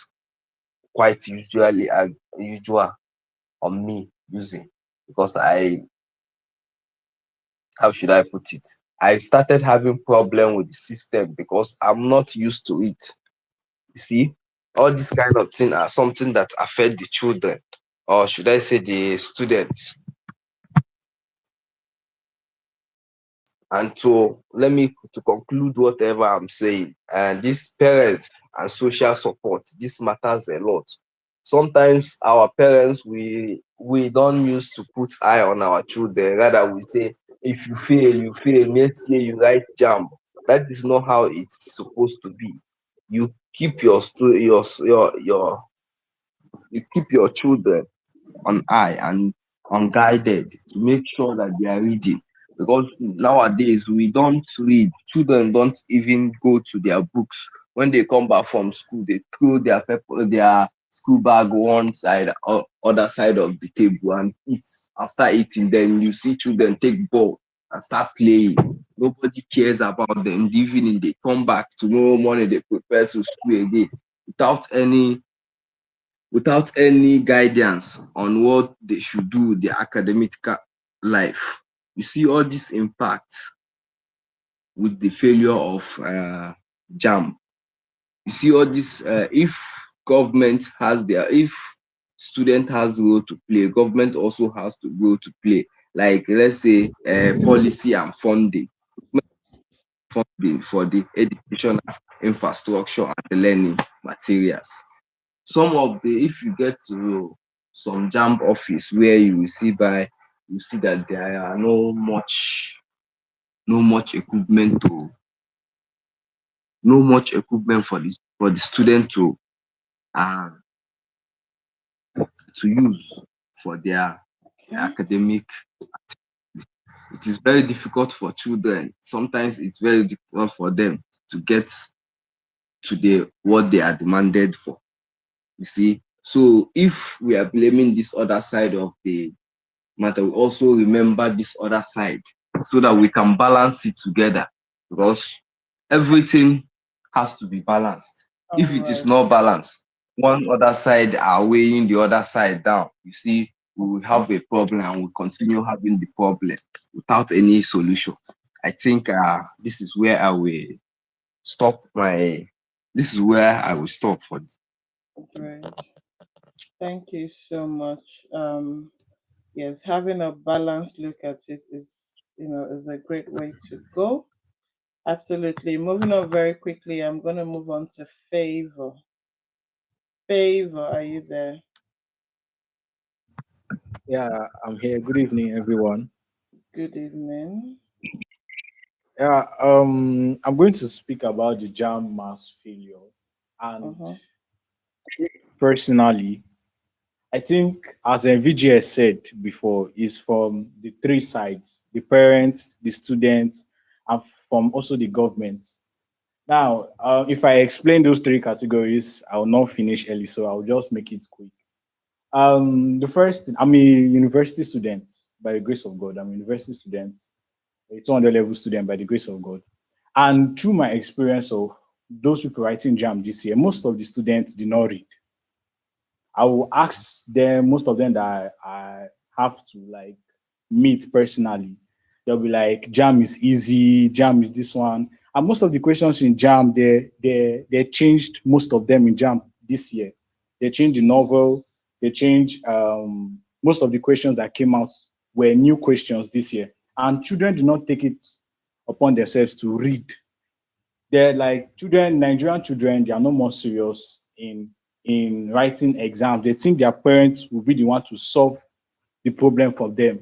Speaker 10: quite usual on me using, because how should I put it? I started having problem with the system because I'm not used to it. You see, all these kind of things are something that affect the children, or should I say the students. And so let me to conclude whatever I'm saying. And these parents and social support, this matters a lot. Sometimes our parents we don't use to put eye on our children. Rather we say if you fail, you fail. Next year you write jam. That is not how it's supposed to be. You keep you keep your children on eye and unguided to make sure that they are reading. because nowadays we don't read. Children don't even go to their books. When they come back from school, they throw their paper, their school bag one side or other side of the table and eat. After eating, then you see children take ball and start playing. Nobody cares about them. The evening they come back tomorrow morning, they prepare to school again without any without any guidance on what they should do with their academic life. You see all this impact with the failure of JAMB. You see all this, if government has if student has role to play, government also has to role to play. Like let's say policy and funding for the educational infrastructure and the learning materials. Some of the if you get to some JAMB office where you see that there are no much equipment to no much equipment for the student uh, to use for their
Speaker 2: Okay.
Speaker 10: academic. It is very difficult for children. Sometimes it's very difficult for them to get to the what they are demanded for. You see, so if we are blaming this other side of the matter, we also remember this other side so that we can balance it together, because everything has to be balanced. If
Speaker 2: All
Speaker 10: it is
Speaker 2: right.
Speaker 10: not balanced, one other side are weighing the other side down. You see, we will
Speaker 2: Okay.
Speaker 10: have a problem and we continue having the problem without any solution. I think stop my. This is where I will stop for.
Speaker 2: Great. Thank you so much. Yes, having a balanced look at it is a great way to go. Absolutely. Moving on very quickly, I'm going to move on to Favor. Favor, are you there?
Speaker 11: Yeah, I'm here. Good evening, everyone.
Speaker 2: Good evening.
Speaker 11: Yeah, I'm going to speak about the JAM mass failure. And
Speaker 2: Uh-huh.
Speaker 11: personally, I think, as VGS said before, is from the three sides: the parents, the students, and from also the government. Now, if I explain those three categories, I will not finish early, so I'll just make it quick. The first, I'm a university student by the grace of God. I'm a university student, a 200 level student by the grace of God. And through my experience of those people writing JAM this year, most of the students did not read. I will ask them, most of them that I have to like meet personally. They'll be like, JAM is easy, JAM is this one. And most of the questions in JAM, they changed most of them in JAM this year. They changed the novel, they changed most of the questions that came out were new questions this year. And children do not take it upon themselves to read. They're like children, Nigerian children, they are no more serious in writing exams. They think their parents will be the one to solve the problem for them.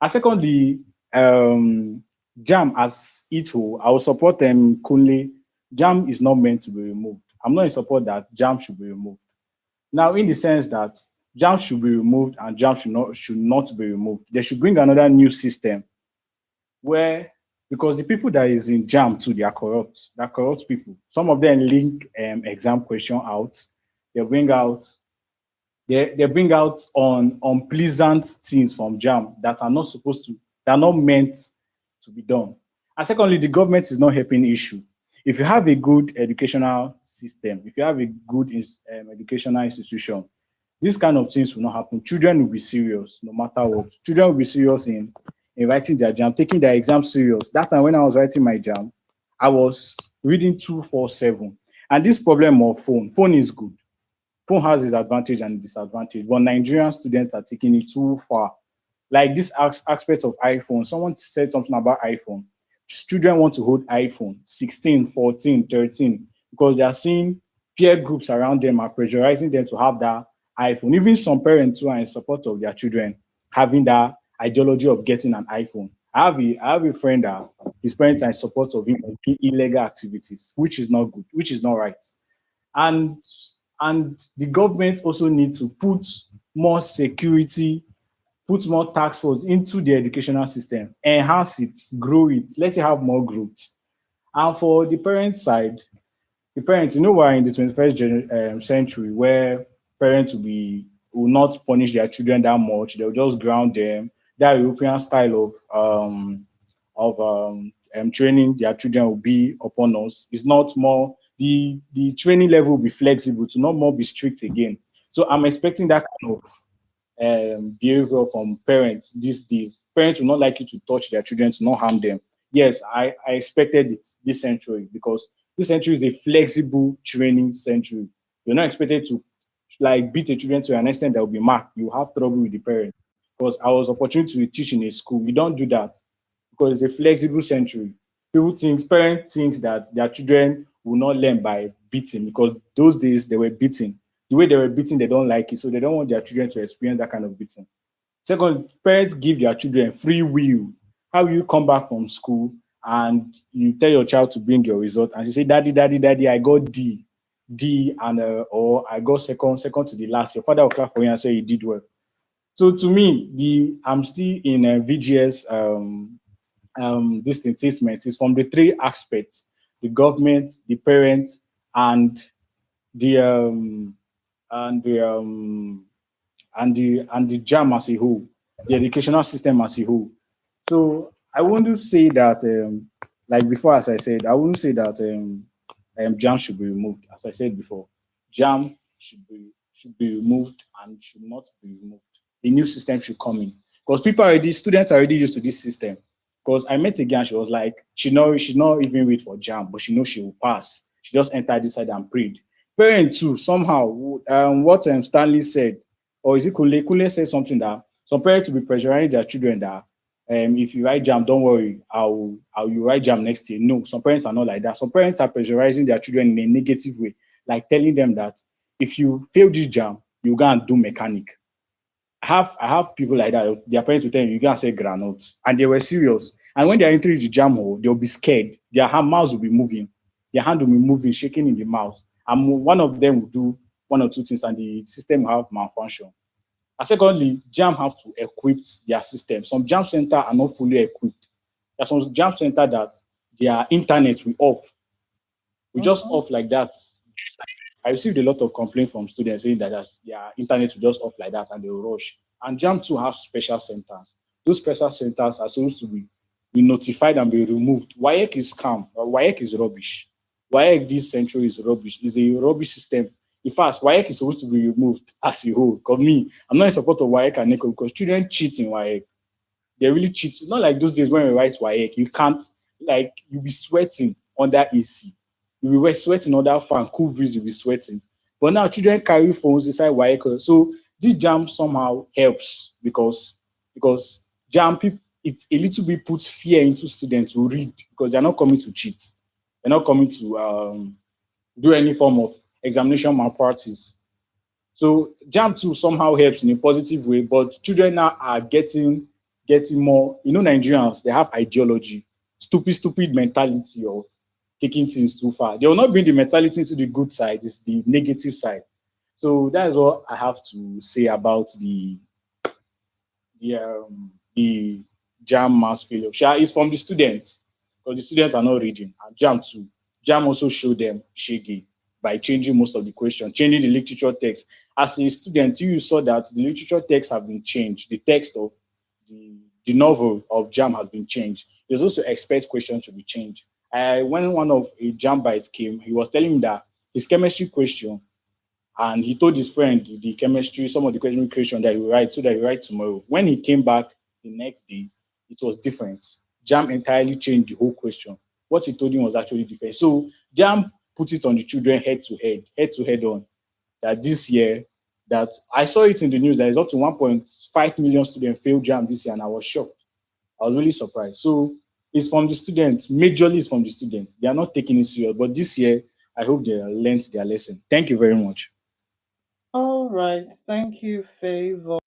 Speaker 11: And secondly, JAM as it whole, I will support them Kunle. JAM is not meant to be removed. I'm not in support that JAM should be removed. Now, in the sense that JAM should be removed and JAM should not be removed, they should bring another new system where, because the people that is in JAM too, they are corrupt. They are corrupt people. Some of them link exam question out. They bring out they bring out on unpleasant things from JAM that are not supposed to, that are not meant to be done. And secondly, the government is not helping the issue. If you have a good educational system, if you have a good educational institution, these kind of things will not happen. Children will be serious no matter what. Children will be serious in writing their JAM, taking their exam serious. That time when I was writing my JAM, I was reading 247. And this problem of phone is good. Phone has its advantage and disadvantage, but Nigerian students are taking it too far. Like this aspect of iPhone, someone said something about iPhone. Children want to hold iPhone 16, 14, 13 because they are seeing peer groups around them are pressurizing them to have that iPhone. Even some parents who are in support of their children having that ideology of getting an iPhone. I have a friend that his parents are in support of him doing illegal activities, which is not good, which is not right. And and the government also need to put more security put more task force into the educational system, enhance it, grow it, let it have more growth. And for the parent side, the parents, we're in the 21st century where parents will not punish their children that much. They'll just ground them. That European style of training their children will be upon us. It's not more the training level will be flexible to not more be strict again. So I'm expecting that kind of behavior from parents these days. Parents will not like you to touch their children, to not harm them. Yes, I expected it this century because this century is a flexible training century. You're not expected to like beat a children to an extent that will be marked. You have trouble with the parents. Because I was opportunity to teach in a school. We don't do that because it's a flexible century. Parents think that their children will not learn by beating because those days they were beating. The way they were beating, they don't like it, so they don't want their children to experience that kind of beating. Second, parents give their children free will. How will you come back from school and you tell your child to bring your result and you say, "Daddy, daddy, daddy, I got D, and or I got second to the last." Your father will clap for you and say you did well. So to me, the I'm still in VGS this statement is from the three aspects: the government, the parents, and the and the and the JAM as a whole, the educational system as a whole. So I wouldn't say that like before, as I said, I wouldn't say that JAM should be removed. As I said before, JAM should be removed and should not be removed. A new system should come in because students are already used to this system. Because I met a girl, she was like, she not even wait for JAM, but she knows she will pass. She just entered this side and prayed. Parents too, somehow, what Stanley said, or is it Kule? Kule said something that some parents will be pressurizing their children that if you write jam, don't worry, I'll you write jam next year. No, some parents are not like that. Some parents are pressurizing their children in a negative way, like telling them that if you fail this jam, you go and do mechanic. I have people like that. Their parents will tell you, you go and say granules, and they were serious. And when they are entering the jam hole, they'll be scared. Their mouths will be moving, their hand will be moving, shaking in the mouth. And one of them will do one or two things, and the system will have malfunction. And secondly, JAM have to equip their system. Some JAM center are not fully equipped. There are some JAM center that their internet will off. We just
Speaker 2: Mm-hmm.
Speaker 11: off like that. I received a lot of complaints from students saying that their internet will just off like that and they will rush. And JAM too have special centers. Those special centers are supposed to be notified and be removed. WAEC is scam. WAEC is rubbish. WAEC this century is rubbish. It's a rubbish system. In fact, WAEC is supposed to be removed as a whole. Because me, I'm not in support of WAEC and NECO because children cheat in WAEC. They really cheat. It's not like those days when we write WAEC. You can't, like, you'll be sweating under AC. You'll be sweating under fan, cool breeze, you'll be sweating. But now children carry phones inside WAEC. So this jam somehow helps because jam people, it's a little bit puts fear into students who read because they're not coming to cheat. They're not coming to do any form of examination malpractice. So jam too somehow helps in a positive way, but children now are getting more. Nigerians, they have ideology, stupid mentality of taking things too far. They will not bring the mentality into the good side, it's the negative side. So that is what I have to say about the jam mass failure. Sha is from the students because the students are not reading. And jam too. Jam also show them shege by changing most of the question, changing the literature text. As a student, you saw that the literature text have been changed. The text of the novel of jam has been changed. There's also expect question to be changed. When one of a jam bite came, he was telling me that his chemistry question and he told his friend the chemistry, some of the question creation that he will write so that he write tomorrow. When he came back the next day, it was different. Jam entirely changed the whole question. What he told him was actually different. So Jam put it on the children head to head on that this year that I saw it in the news that is up to 1.5 million students failed Jam this year, and I was shocked. I was really surprised. So it's from the students, majorly it's from the students. They are not taking it serious. But this year, I hope they learned their lesson. Thank you very much.
Speaker 2: All right. Thank you, Favor.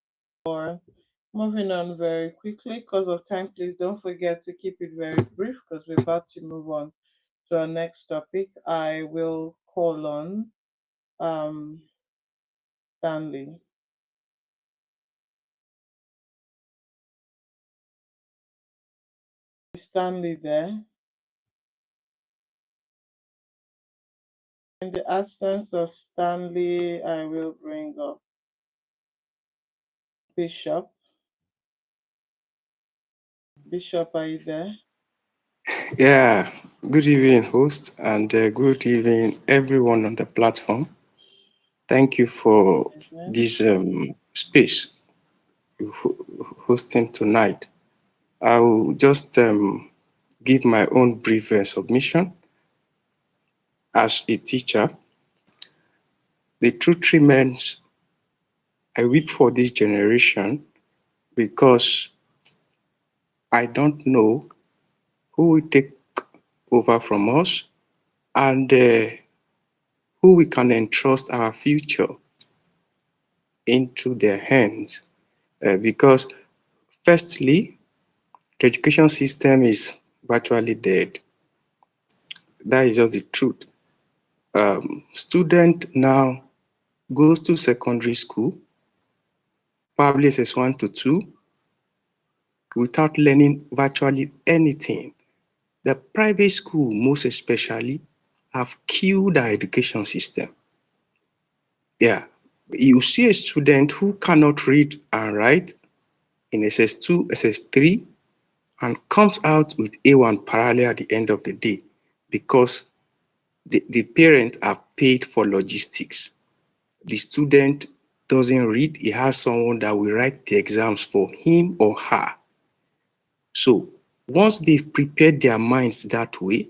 Speaker 2: Moving on very quickly, because of time, please don't forget to keep it very brief because we're about to move on to our next topic. I will call on um, Stanley. Stanley there? In the absence of Stanley, I will bring up Bishop. Bishop, are you there?
Speaker 12: Yeah, good evening, host, and good evening, everyone on the platform. Thank you for
Speaker 2: Evening.
Speaker 12: this space hosting tonight. I will just give my own brief submission. As a teacher, the truth remains I weep for this generation because I don't know who will take over from us and who we can entrust our future into their hands. Because firstly, the education system is virtually dead. That is just the truth. Student now goes to secondary school, probably SS1 to 2, without learning virtually anything. The private school, most especially, have killed our education system. Yeah, you see a student who cannot read and write in SS2, SS3, and comes out with A1 parallel at the end of the day because the parent have paid for logistics. The student doesn't read, he has someone that will write the exams for him or her. So once they've prepared their minds that way,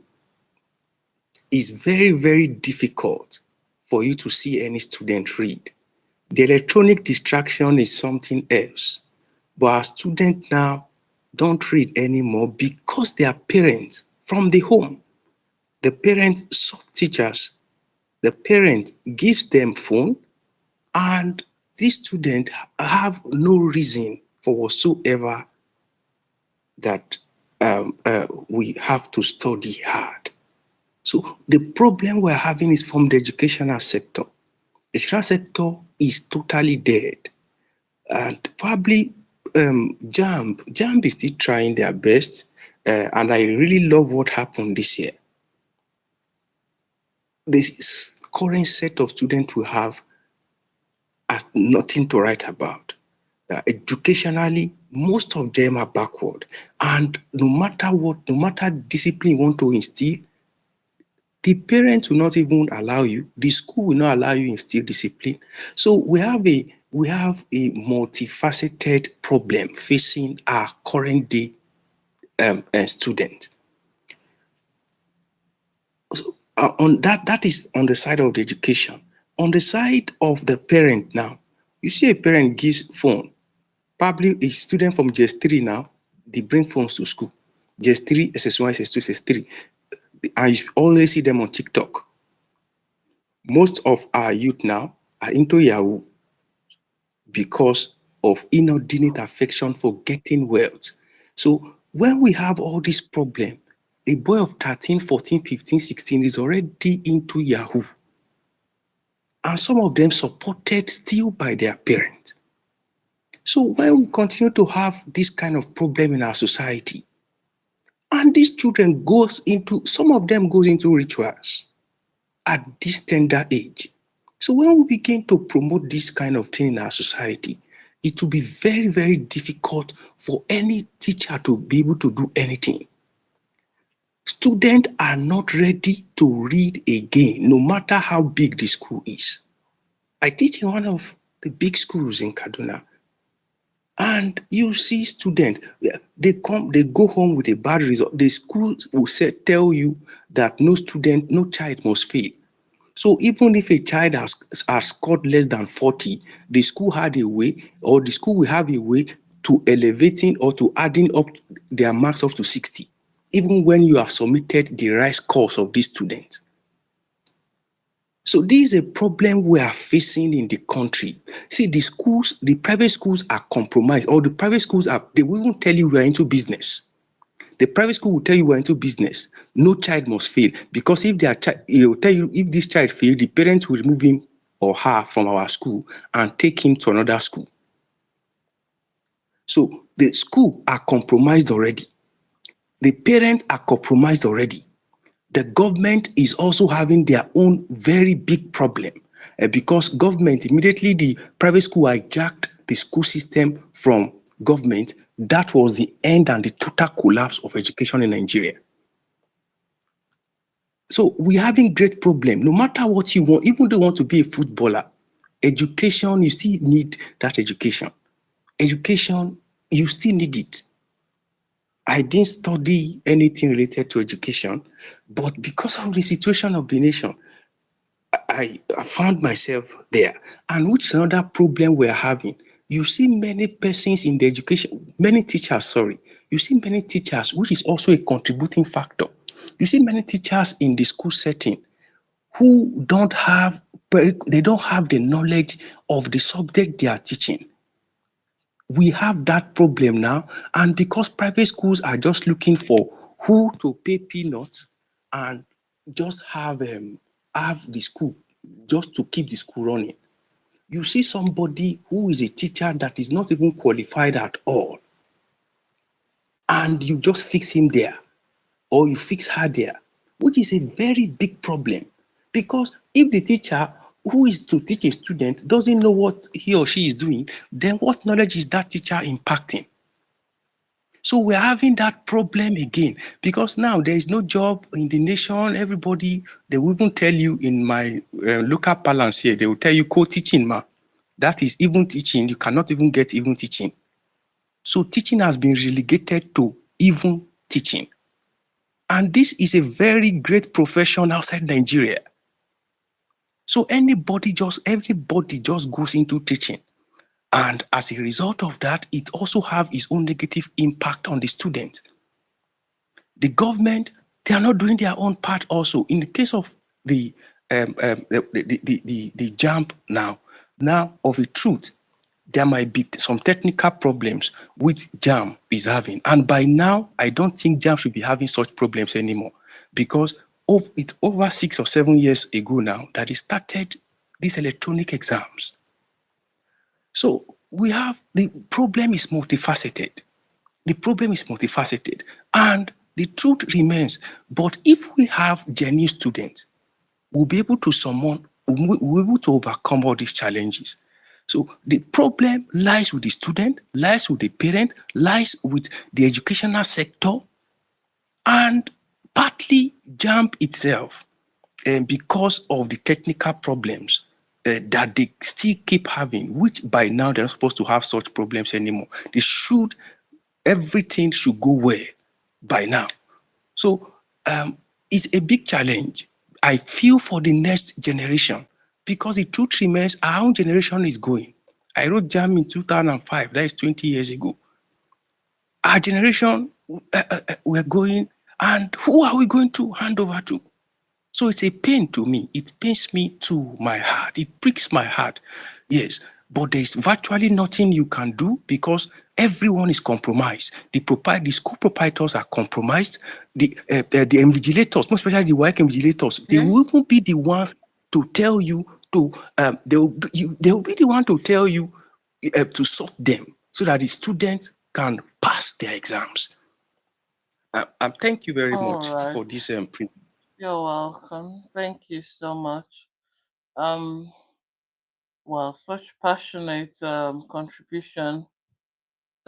Speaker 12: it's very, very difficult for you to see any student read. The electronic distraction is something else. But our students now don't read anymore because their parents from the home, the parents sub teachers, the parent gives them phone, and these students have no reason for whatsoever that we have to study hard. So the problem we're having is from the educational sector. The educational sector is totally dead. And probably JAMB is still trying their best. And I really love what happened this year. This current set of students we have has nothing to write about. Educationally, most of them are backward. And no matter what, no matter discipline you want to instill, the parents will not even allow you, the school will not allow you to instill discipline. So we have a multifaceted problem facing our current day student. So on that is on the side of the education. On the side of the parent now, you see a parent gives phone, probably a student from JS3 now, they bring phones to school. JS3, SS1, SS2, SS3. And you always see them on TikTok. Most of our youth now are into Yahoo because of inordinate affection for getting wealth. So when we have all this problem, a boy of 13, 14, 15, 16 is already into Yahoo. And some of them supported still by their parents. So when we continue to have this kind of problem in our society, and these children goes into, some of them goes into rituals at this tender age. So when we begin to promote this kind of thing in our society, it will be very, very difficult for any teacher to be able to do anything. Students are not ready to read again, no matter how big the school is. I teach in one of the big schools in Kaduna, and you see students, they go home with a bad result. The school will tell you that no student, no child must fail. So even if a child has scored less than 40, the school had a way, or the school will have a way to elevating or to adding up their marks up to 60, even when you have submitted the right scores of these students. So this is a problem we are facing in the country. See, the schools, the private schools are compromised, or the private schools they will even tell you we are into business. The private school will tell you we're into business. No child must fail, because if their child, it will tell you if this child fail, the parents will remove him or her from our school and take him to another school. So the school are compromised already. The parents are compromised already. The government is also having their own very big problem because government, immediately the private school hijacked the school system from government. That was the end and the total collapse of education in Nigeria. So we're having great problem. No matter what you want, even though you want to be a footballer, education, you still need that education. Education, you still need it. I didn't study anything related to education, but because of the situation of the nation, I found myself there. And which is another problem we're having. You see many persons in the education, many teachers, sorry. You see many teachers, which is also a contributing factor. You see many teachers in the school setting who don't have, they don't have the knowledge of the subject they are teaching. We have that problem now, and because private schools are just looking for who to pay peanuts and just have the school just to keep the school running. You see somebody who is a teacher that is not even qualified at all, and you just fix him there or you fix her there, which is a very big problem. Because if the teacher who is to teach a student doesn't know what he or she is doing, then what knowledge is that teacher impacting? So we're having that problem again because now there is no job in the nation. Everybody, they will even tell you in my local parlance here, they will tell you co-teaching, ma. That is even teaching. You cannot even get even teaching. So teaching has been relegated to even teaching. And this is a very great profession outside Nigeria. So everybody just goes into teaching. And as a result of that, it also have its own negative impact on the student. The government, they are not doing their own part also. In the case of the JAMB now of a truth, there might be some technical problems which JAM is having. And by now, I don't think JAM should be having such problems anymore because it's over 6 or 7 years ago now that it started these electronic exams. So the problem is multifaceted. The problem is multifaceted. And the truth remains, but if we have genuine students, we'll be able to we'll be able to overcome all these challenges. So the problem lies with the student, lies with the parent, lies with the educational sector, and partly JAMB itself, and because of the technical problems that they still keep having, which by now they're not supposed to have such problems anymore. Everything should go well by now. So it's a big challenge. I feel for the next generation because the truth remains our own generation is going. I wrote JAM in 2005, that is 20 years ago. Our generation, we're going, and who are we going to hand over to? So it's a pain to me. It pains me to my heart. It pricks my heart. Yes, but there's virtually nothing you can do because everyone is compromised. The school proprietors are compromised. The invigilators, most especially the work invigilators, they
Speaker 2: Yeah.
Speaker 12: will even be the ones to tell you to. They will be the one to tell you to sort them so that the students can pass their exams. Thank you very
Speaker 2: All
Speaker 12: much
Speaker 2: right.
Speaker 12: for this.
Speaker 2: You're welcome. Thank you so much. Um, well, such passionate contribution.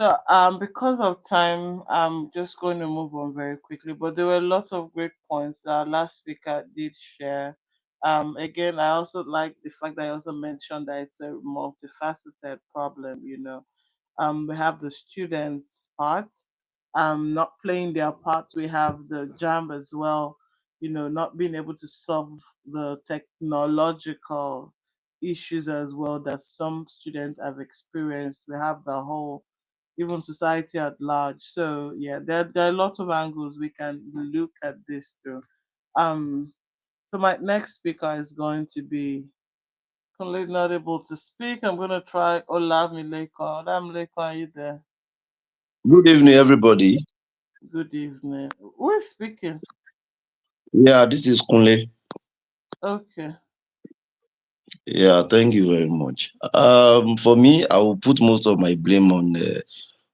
Speaker 2: So, because of time, I'm just going to move on very quickly. But there were lots of great points that our last speaker did share. Again, I also like the fact that I also mentioned that it's a multifaceted problem. We have the students part, not playing their part. We have the JAMB as well. Not being able to solve the technological issues as well that some students have experienced. We have the whole even society at large. So yeah, there are lots of angles we can look at this through. Um, so my next speaker is going to be Kunle not able to speak. I'm gonna try Olamileko. Olamileko, are you there?
Speaker 5: Good evening, everybody.
Speaker 2: Good evening. Who is speaking?
Speaker 5: Yeah, this is Kunle.
Speaker 2: Okay.
Speaker 5: Yeah, thank you very much. For me, I will put most of my blame on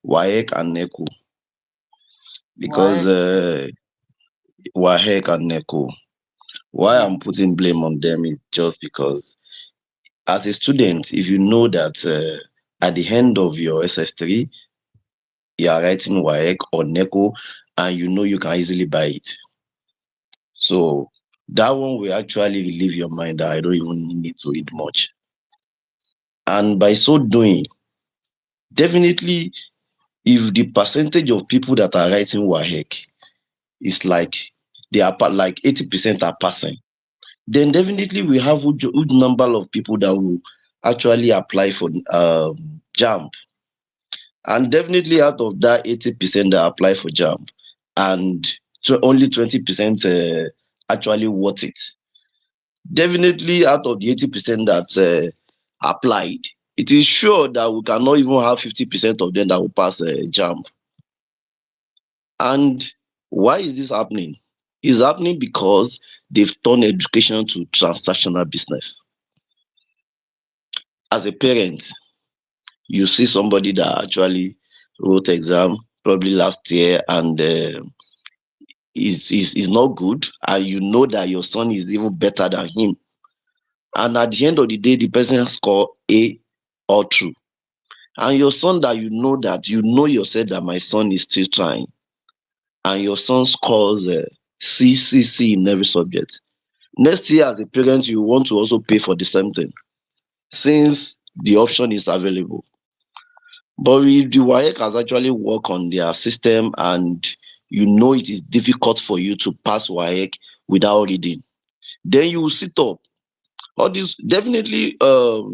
Speaker 5: WAEC and NECO because
Speaker 2: Why?
Speaker 5: WAEC and NECO. Why
Speaker 2: Mm.
Speaker 5: I'm putting blame on them is just because, as a student, if you know that at the end of your SS3, you are writing WAEC or NECO, and you know you can easily buy it. So that one will actually relieve your mind that I don't even need to read much. And by so doing, definitely, if the percentage of people that are writing WAEC is like they are like 80% are passing, then definitely we have huge number of people that will actually apply for JAMB. And definitely out of that 80% that apply for JAMB, and only 20% actually worth it. Definitely out of the 80% that applied, it is sure that we cannot even have 50% of them that will pass JAMB. And why is this happening? It's happening because they've turned education to transactional business. As a parent, you see somebody that actually wrote exam probably last year and is not good, and you know that your son is even better than him. And at the end of the day, the person score A or true. And your son that you know yourself that my son is still trying, and your son scores C in every subject. Next year, as a parent, you want to also pay for the same thing since the option is available. But if the WAEC has actually worked on their system and you know it is difficult for you to pass WAEC without reading, then you will sit up. All this definitely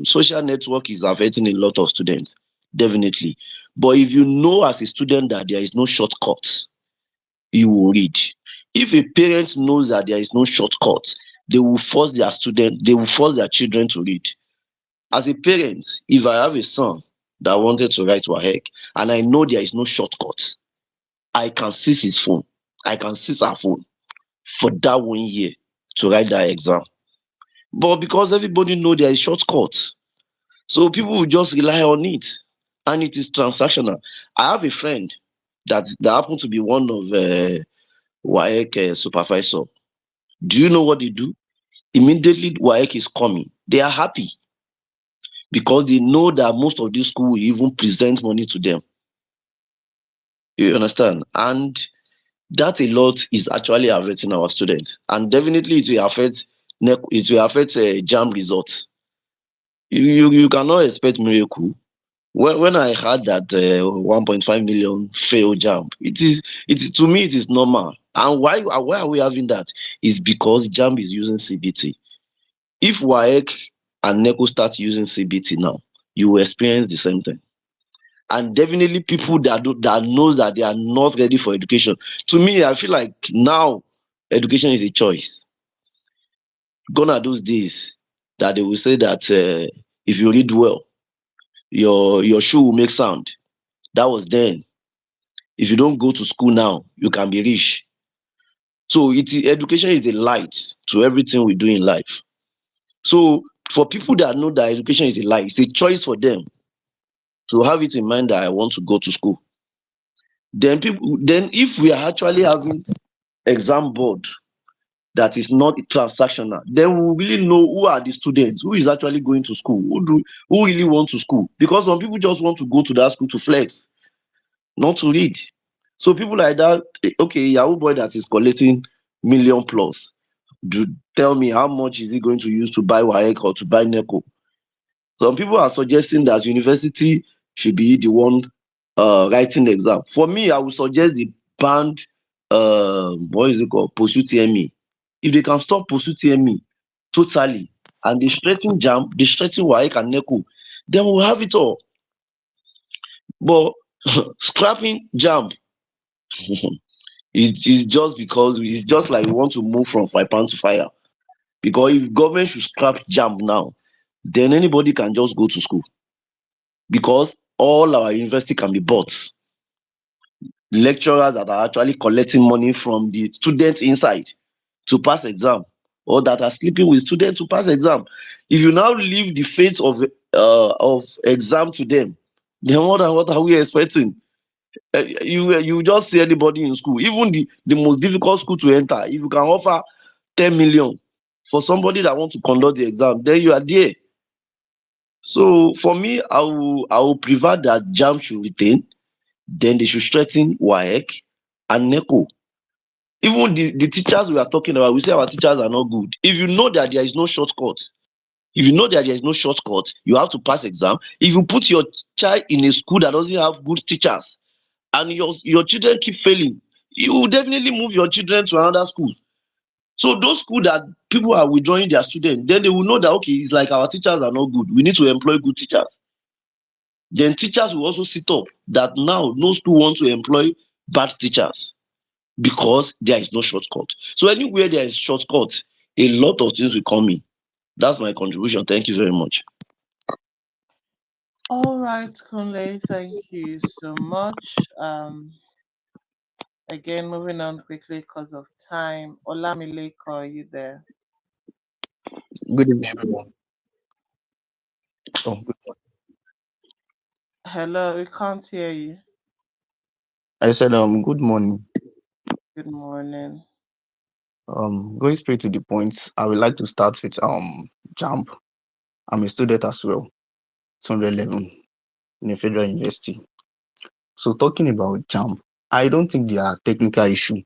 Speaker 5: social network is affecting a lot of students, definitely. But if you know as a student that there is no shortcut, you will read. If a parent knows that there is no shortcut, they will force their children to read. As a parent, if I have a son that wanted to write WAEC and I know there is no shortcut, I can seize his phone. I can seize her phone for that 1 year to write that exam. But because everybody know there is shortcut, so people will just rely on it, and it is transactional. I have a friend that happened to be one of WAEC supervisor. Do you know what they do? Immediately WAEC is coming, they are happy because they know that most of this school will even present money to them. You understand? And that a lot is actually affecting our students, and definitely it will affect it will affect JAM results. You cannot expect miracle. When I heard that 1.5 million failed JAM, it is to me it is normal. And why are we having that? Is because JAM is using CBT. If WAEC and NECO start using CBT now, you will experience the same thing. And definitely people that knows that they are not ready for education. To me, I feel like now education is a choice. Gone are those days that they will say that if you read well, your shoe will make sound. That was then. If you don't go to school now, you can be rich. So education is the light to everything we do in life. So for people that know that education is a light, it's a choice for them to have it in mind that I want to go to school. Then if we are actually having exam board that is not transactional, then we really know who are the students, who is actually going to school, who really want to school. Because some people just want to go to that school to flex, not to read. So people like that, okay, Yahoo boy that is collecting million plus, do tell me how much is he going to use to buy WAEC or to buy NECO? Some people are suggesting that university should be the one writing the exam. For me, I would suggest the banned what is it called? Pursue TME. If they can stop Pursue TME totally and they straighten JAM, they straighten WAEC and NECO, then we'll have it all. But scrapping JAM is just because it's just like we want to move from fire pan to fire. Because if government should scrap JAM now, then anybody can just go to school. Because all our university can be bought. Lecturers that are actually collecting money from the students inside to pass exam, or that are sleeping with students to pass exam. If you now leave the fate of exam to them, then what are we expecting?
Speaker 13: You just see anybody in school, even the most difficult school to enter. If you can offer 10 million for somebody that want to conduct the exam, then you are there. So for me, I will prefer that JAMB should retain. Then they should strengthen WAEC and NECO. Even the teachers we are talking about, we say our teachers are not good. If you know that there is no shortcut, you have to pass exam. If you put your child in a school that doesn't have good teachers and your children keep failing, you will definitely move your children to another school. So those schools that people are withdrawing their students, then they will know that okay, it's like our teachers are not good. We need to employ good teachers. Then teachers will also sit up that now no school wants to employ bad teachers because there is no shortcut. So anywhere there is shortcut, a lot of things will come in. That's my contribution. Thank you very much.
Speaker 2: All right, Kunle, thank you so much. Again, moving on quickly because of time. Olamileko, are you there?
Speaker 14: Good evening, everyone. Oh, good morning.
Speaker 2: Hello, we can't hear you.
Speaker 14: I said, good morning.
Speaker 2: Good morning.
Speaker 14: Going straight to the point, I would like to start with JAMB. I'm a student as well, 211 in a federal university. So talking about JAMB, I don't think their technical issue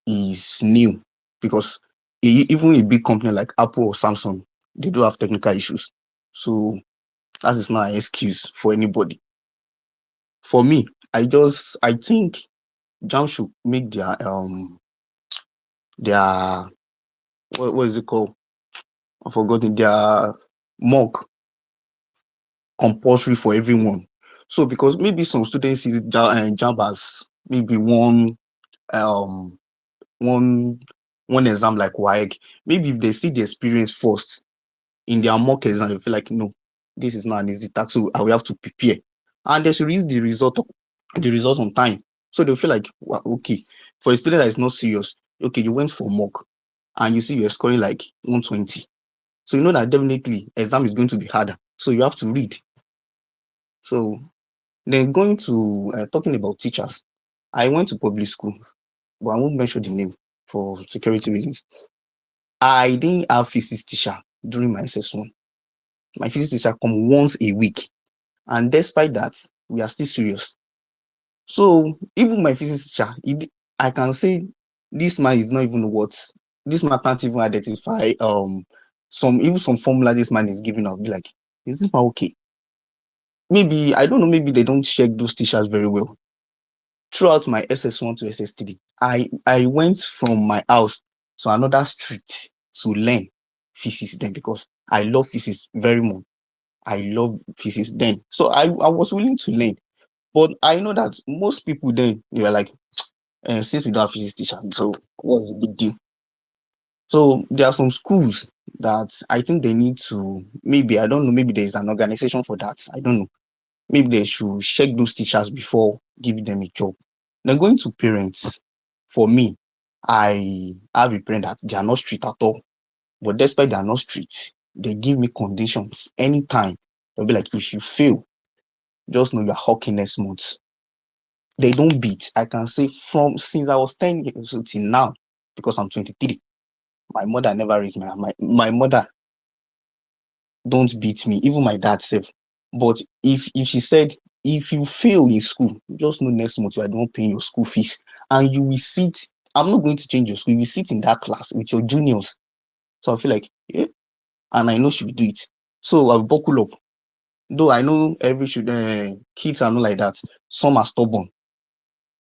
Speaker 14: is new because even a big company like Apple or Samsung, they do have technical issues. So that is not an excuse for anybody. For me, I think JAMB should make their what is it called? I've forgotten, their mock compulsory for everyone. So because maybe some students see JAMB as maybe um one one exam like WAEC. Maybe if they see the experience first in their mock exam, they feel like no, this is not an easy task, so I will have to prepare. And they should release the result on time. So they'll feel like well, okay, for a student that is not serious, okay, you went for mock and you see you're scoring like 120. So you know that definitely exam is going to be harder. So you have to read. So then going to talking about teachers, I went to public school, but I won't mention the name for security reasons. I didn't have physics teacher during my SS1. My physics teacher come once a week, and despite that, we are still serious. So even my physics teacher, I can say this man is not even what this man can't even identify some formula this man is giving out. Be like, is this man okay? Maybe I don't know, maybe they don't check those teachers very well. Throughout my SS1 to SS3, I went from my house to another street to learn physics then because I love physics very much. I love physics then. So I was willing to learn. But I know that most people then they were like, since we don't have physics teacher, so what's the big deal? So there are some schools that I think they need to maybe I don't know, maybe there's an organization for that. I don't know. Maybe they should check those teachers before giving them a job. Then going to parents, for me, I have a parent that they are not strict at all. But despite they are not strict, they give me conditions anytime. They'll be like, if you fail, just know you're hawking next month. They don't beat. I can say from since I was 10 years old till now, because I'm 23, my mother never raised me. My mother don't beat me, even my dad said. But if she said, if you fail in school, just know next month you are not paying your school fees. And you will sit, I'm not going to change your school, you will sit in that class with your juniors. So I feel like, yeah, and I know she will do it. So I'll buckle up. Though I know every kids are not like that. Some are stubborn.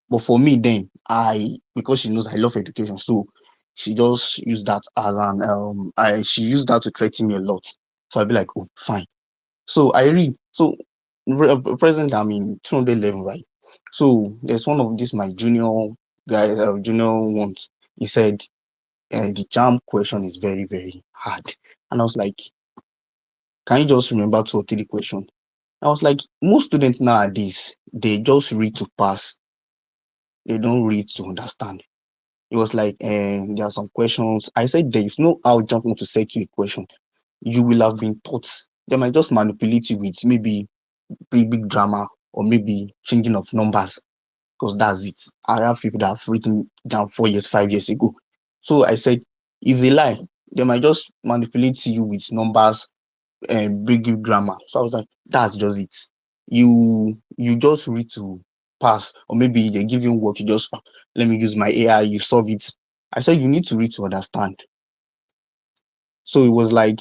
Speaker 14: But for me then, because she knows I love education, so she just used that as she used that to threaten me a lot. So I'll be like, oh, fine. So I read. So present I'm in 211, right? So there's one of this my junior guy, junior ones. He said the JAMB question is very, very hard. And I was like, can you just remember 2 or 3 questions? I was like, most students nowadays, they just read to pass. They don't read to understand. It was like, there are some questions. I said, there is no how JAMB want to set you a question. You will have been taught. They might just manipulate you with maybe big drama or maybe changing of numbers. because that's it. I have people that have written down 4 years, 5 years ago. So I said, it's a lie. They might just manipulate you with numbers and bring you grammar. So I was like, that's just it. You just read to pass, or maybe they give you work, you just let me use my AI, you solve it. I said you need to read to understand. So it was like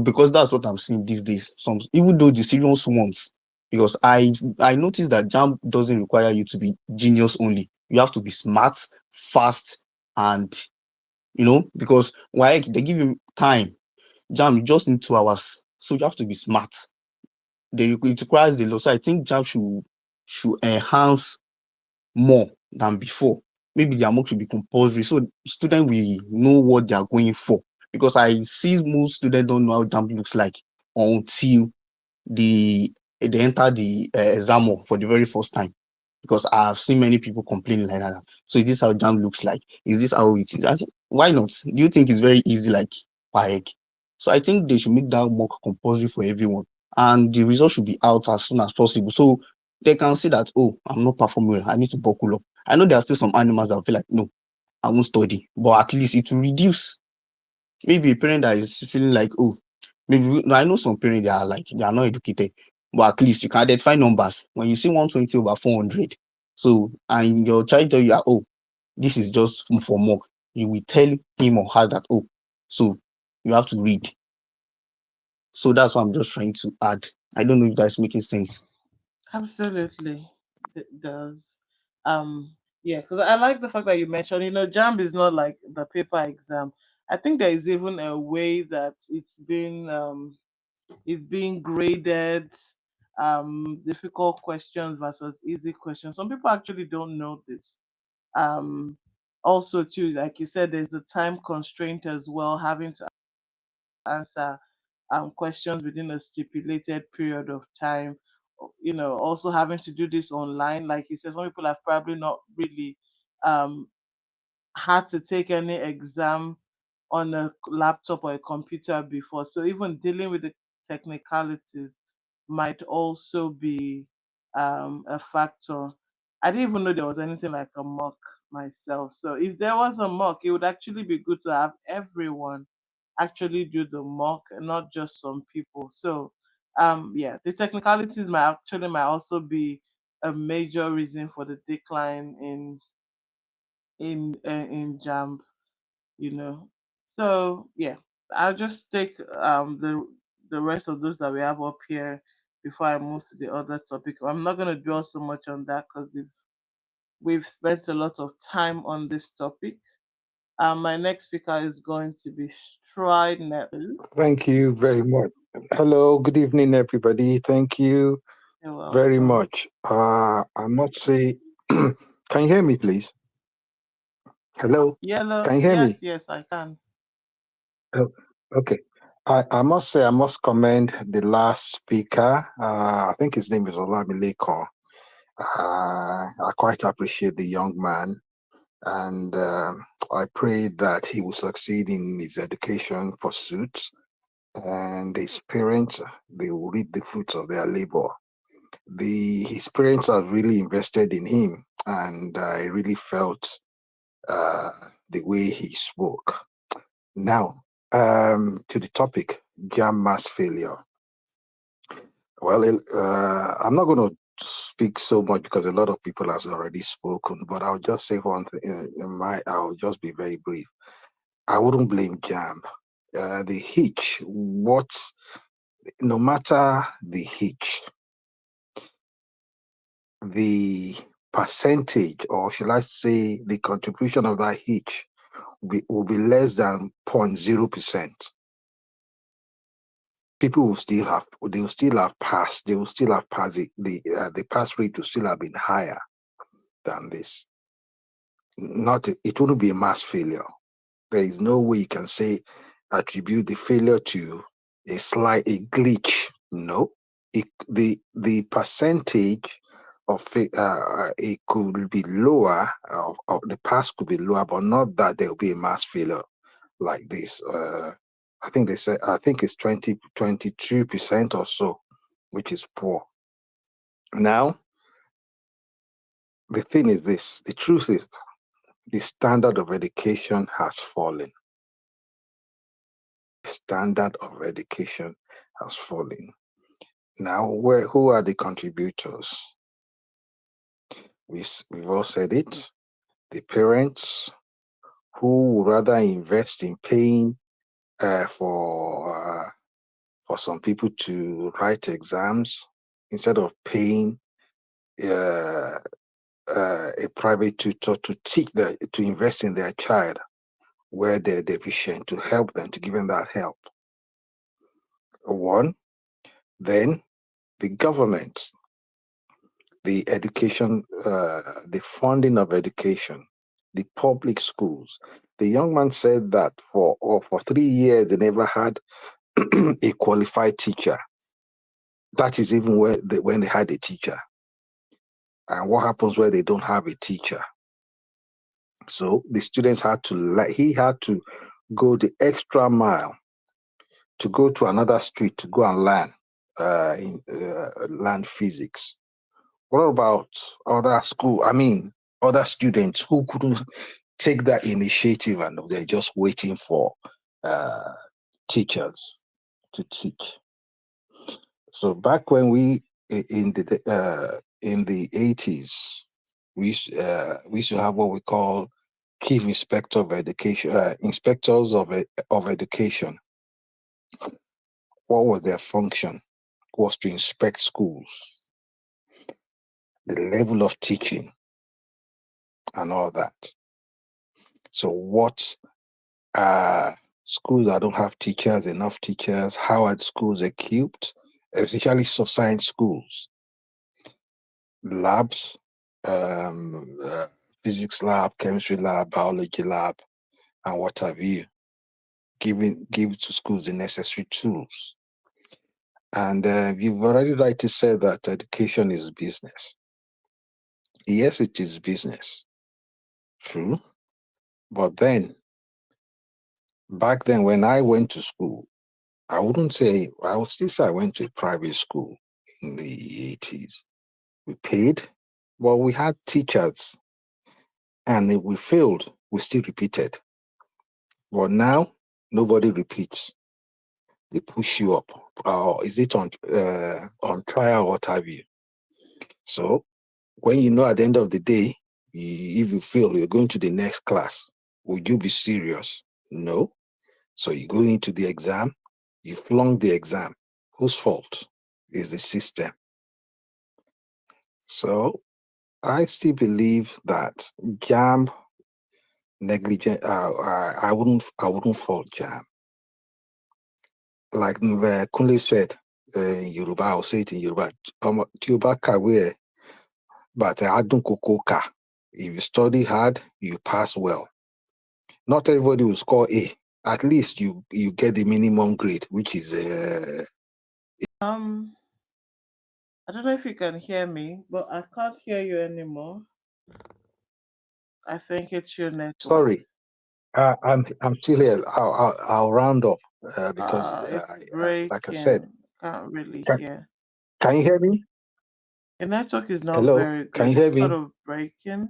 Speaker 14: because that's what I'm seeing these days. Some, even though the serious ones, because I noticed that JAMB doesn't require you to be genius only. You have to be smart, fast, and because why they give you time. JAMB, you just need 2 hours, so you have to be smart. It requires a lot. So I think JAMB should enhance more than before. Maybe their mock should be compulsory, so students will know what they are going for. Because I see most students don't know how JAMB looks like until they enter the exam hall for the very first time. Because I've seen many people complaining like that. So is this how JAMB looks like? Is this how it is? I said, why not? Do you think it's very easy like WAEC? So I think they should make that mock compulsory for everyone, and the result should be out as soon as possible. So they can see that, oh, I'm not performing well, I need to buckle up. I know there are still some animals that feel like, no, I won't study, but at least it will reduce. Maybe a parent that is feeling like, oh, maybe I know some parents they are like, they are not educated, but at least you can identify numbers. When you see 120 over 400, so and your child tell you, oh, this is just for mock, you will tell him or her that, oh, so you have to read. So that's what I'm just trying to add. I don't know if that's making sense.
Speaker 2: Absolutely, it does. Um, yeah, because I like the fact that you mentioned, JAMB is not like the paper exam. I think there is even a way that it's being graded, difficult questions versus easy questions. Some people actually don't know this. Um, Also, too, like you said, there's the time constraint as well, having to answer questions within a stipulated period of time. Also having to do this online, like you said, some people have probably not really um, had to take any exam on a laptop or a computer before. So even dealing with the technicalities might also be a factor. I didn't even know there was anything like a mock myself. So if there was a mock, it would actually be good to have everyone actually do the mock and not just some people. So yeah, the technicalities might also be a major reason for the decline in JAMB, you know. So yeah, I'll just take the rest of those that we have up here before I move to the other topic. I'm not gonna dwell so much on that because we've spent a lot of time on this topic. My next speaker is going to be Stride Nettles.
Speaker 15: Thank you very much. Hello, good evening, everybody. Thank you
Speaker 2: You're
Speaker 15: very
Speaker 2: welcome.
Speaker 15: much. I must say, can you hear me, please? Hello,
Speaker 2: Yellow,
Speaker 15: can you hear
Speaker 2: yes,
Speaker 15: me?
Speaker 2: yes, I can.
Speaker 15: Oh, okay. I must say, I must commend the last speaker. I think his name is Olamileko. I quite appreciate the young man, and I pray that he will succeed in his education pursuits, and his parents, they will reap the fruits of their labor. His parents have really invested in him, and I really felt the way he spoke. Now, to the topic, jam mass failure. Well, I'm not going to speak so much because a lot of people have already spoken, but I'll just say one thing. I'll just be very brief. I wouldn't blame jam. The hitch, no matter the hitch, the percentage, or should I say the contribution of that hitch will be less than 0.0%. People will still have passed. They will still have passed. The pass rate will still have been higher than this. It wouldn't be a mass failure. There is no way you can say attribute the failure to a glitch. No, the percentage it could be lower, of the pass could be lower, but not that there will be a mass failure like this. I think it's 22% or so, which is poor. Now, the thing is this: the truth is, the standard of education has fallen. The standard of education has fallen. Now, who are the contributors? We've all said it. The parents who would rather invest in paying for some people to write exams instead of paying uh, a private tutor to to invest in their child where they're deficient, to help them, to give them that help. One, then the government, the education, the funding of education, the public schools. The young man said that for 3 years they never had a qualified teacher. That is even when they had a teacher. And what happens where they don't have a teacher? So the students he had to go the extra mile to go to another street to go and learn physics. What about other other students who couldn't take that initiative and they're just waiting for uh, teachers to teach? So back when in the 80s, we used to have what we call chief inspector of education, inspectors of education. What was their function? Was to inspect schools, the level of teaching, and all that. So what schools that don't have enough teachers, how are schools equipped, especially science schools, labs, physics lab, chemistry lab, biology lab, and what have you. Give to schools the necessary tools. And you've already rightly said that education is business. Yes, it is business. True. But then, back then when I went to school, I would still say I went to a private school in the 80s. We paid, but we had teachers. And if we failed, we still repeated. But now, nobody repeats. They push you up. Is it on trial or what have you? So when you know at the end of the day, if you fail, you're going to the next class. Would you be serious? No. So you go into the exam, you flunk the exam. Whose fault? Is the system. So I still believe that JAMB negligent. I wouldn't fault JAMB. Like Kunle said in Yoruba, I'll say it in Yoruba. Yoruba kawe, but adun kokoka. If you study hard, you pass well. Not everybody will score A. At least you get the minimum grade, which is
Speaker 2: I don't know if you can hear me, but I can't hear you anymore. I think it's your network.
Speaker 15: sorry. I'm still here. I'll round up because
Speaker 2: It's
Speaker 15: like I said,
Speaker 2: breaking. Can't really
Speaker 15: can,
Speaker 2: hear.
Speaker 15: can you hear me?
Speaker 2: Your network is not
Speaker 15: Hello,
Speaker 2: very
Speaker 15: can
Speaker 2: good.
Speaker 15: you hear
Speaker 2: It's sort
Speaker 15: me?
Speaker 2: of breaking.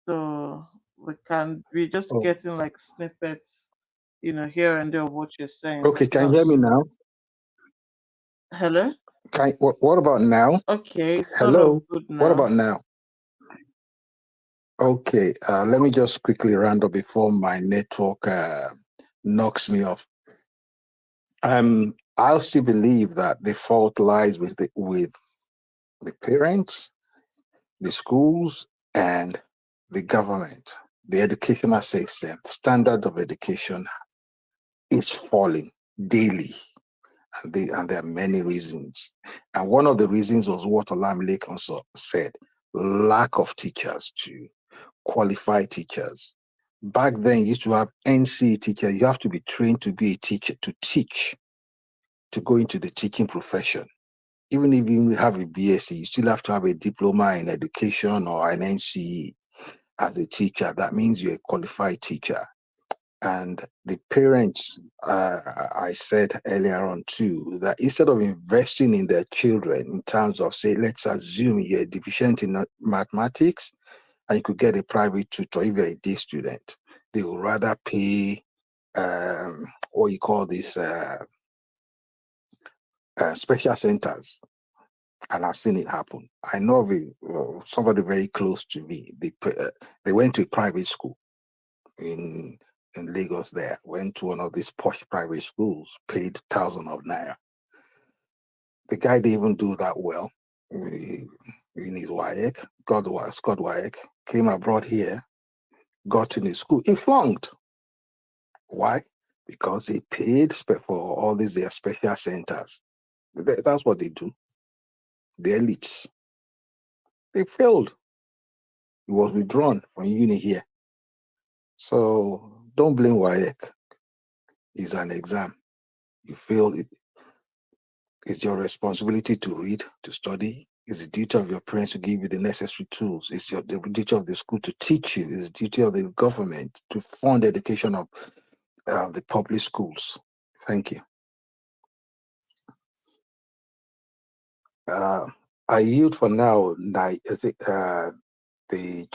Speaker 2: So we're just
Speaker 15: Oh,
Speaker 2: getting like snippets, here and there of what you're saying. So
Speaker 15: okay.
Speaker 2: it's
Speaker 15: Can you
Speaker 2: not
Speaker 15: hear me
Speaker 2: smooth.
Speaker 15: now?
Speaker 2: Hello?
Speaker 15: What about now?
Speaker 2: Okay, it's sort of
Speaker 15: Hello,
Speaker 2: good
Speaker 15: what
Speaker 2: now.
Speaker 15: about now? Okay, let me just quickly round up before my network knocks me off. I'll still believe that the fault lies with the parents, the schools, and the government. The educational system, standard of education is falling daily, and there are many reasons. And one of the reasons was what Olamide also said: lack of teachers too, qualified teachers. Back then, you used to have NC teachers. You have to be trained to be a teacher, to teach, to go into the teaching profession. Even if you have a BSc, you still have to have a diploma in education or an NCE as a teacher. That means you're a qualified teacher. And the parents, I said earlier on too, that instead of investing in their children in terms of, say, let's assume you're deficient in mathematics and you could get a private tutor if you're a D student, they would rather pay what you call this special centers. And I've seen it happen. I know of somebody very close to me. They went to a private school in Lagos there, went to one of these posh private schools, paid thousands of naira. The guy didn't even do that well in his WAEC, scored WAEC, came abroad here, got in his school, he flunked. Why? Because he paid for all these their special centers. That's what they do. The elites. They failed. He was withdrawn from uni here. So don't blame WAEC. It's an exam. You fail it. It's your responsibility to read, to study. It's the duty of your parents to give you the necessary tools. It's the duty of the school to teach you. It's the duty of the government to fund the education of the public schools. Thank you. I yield for now. The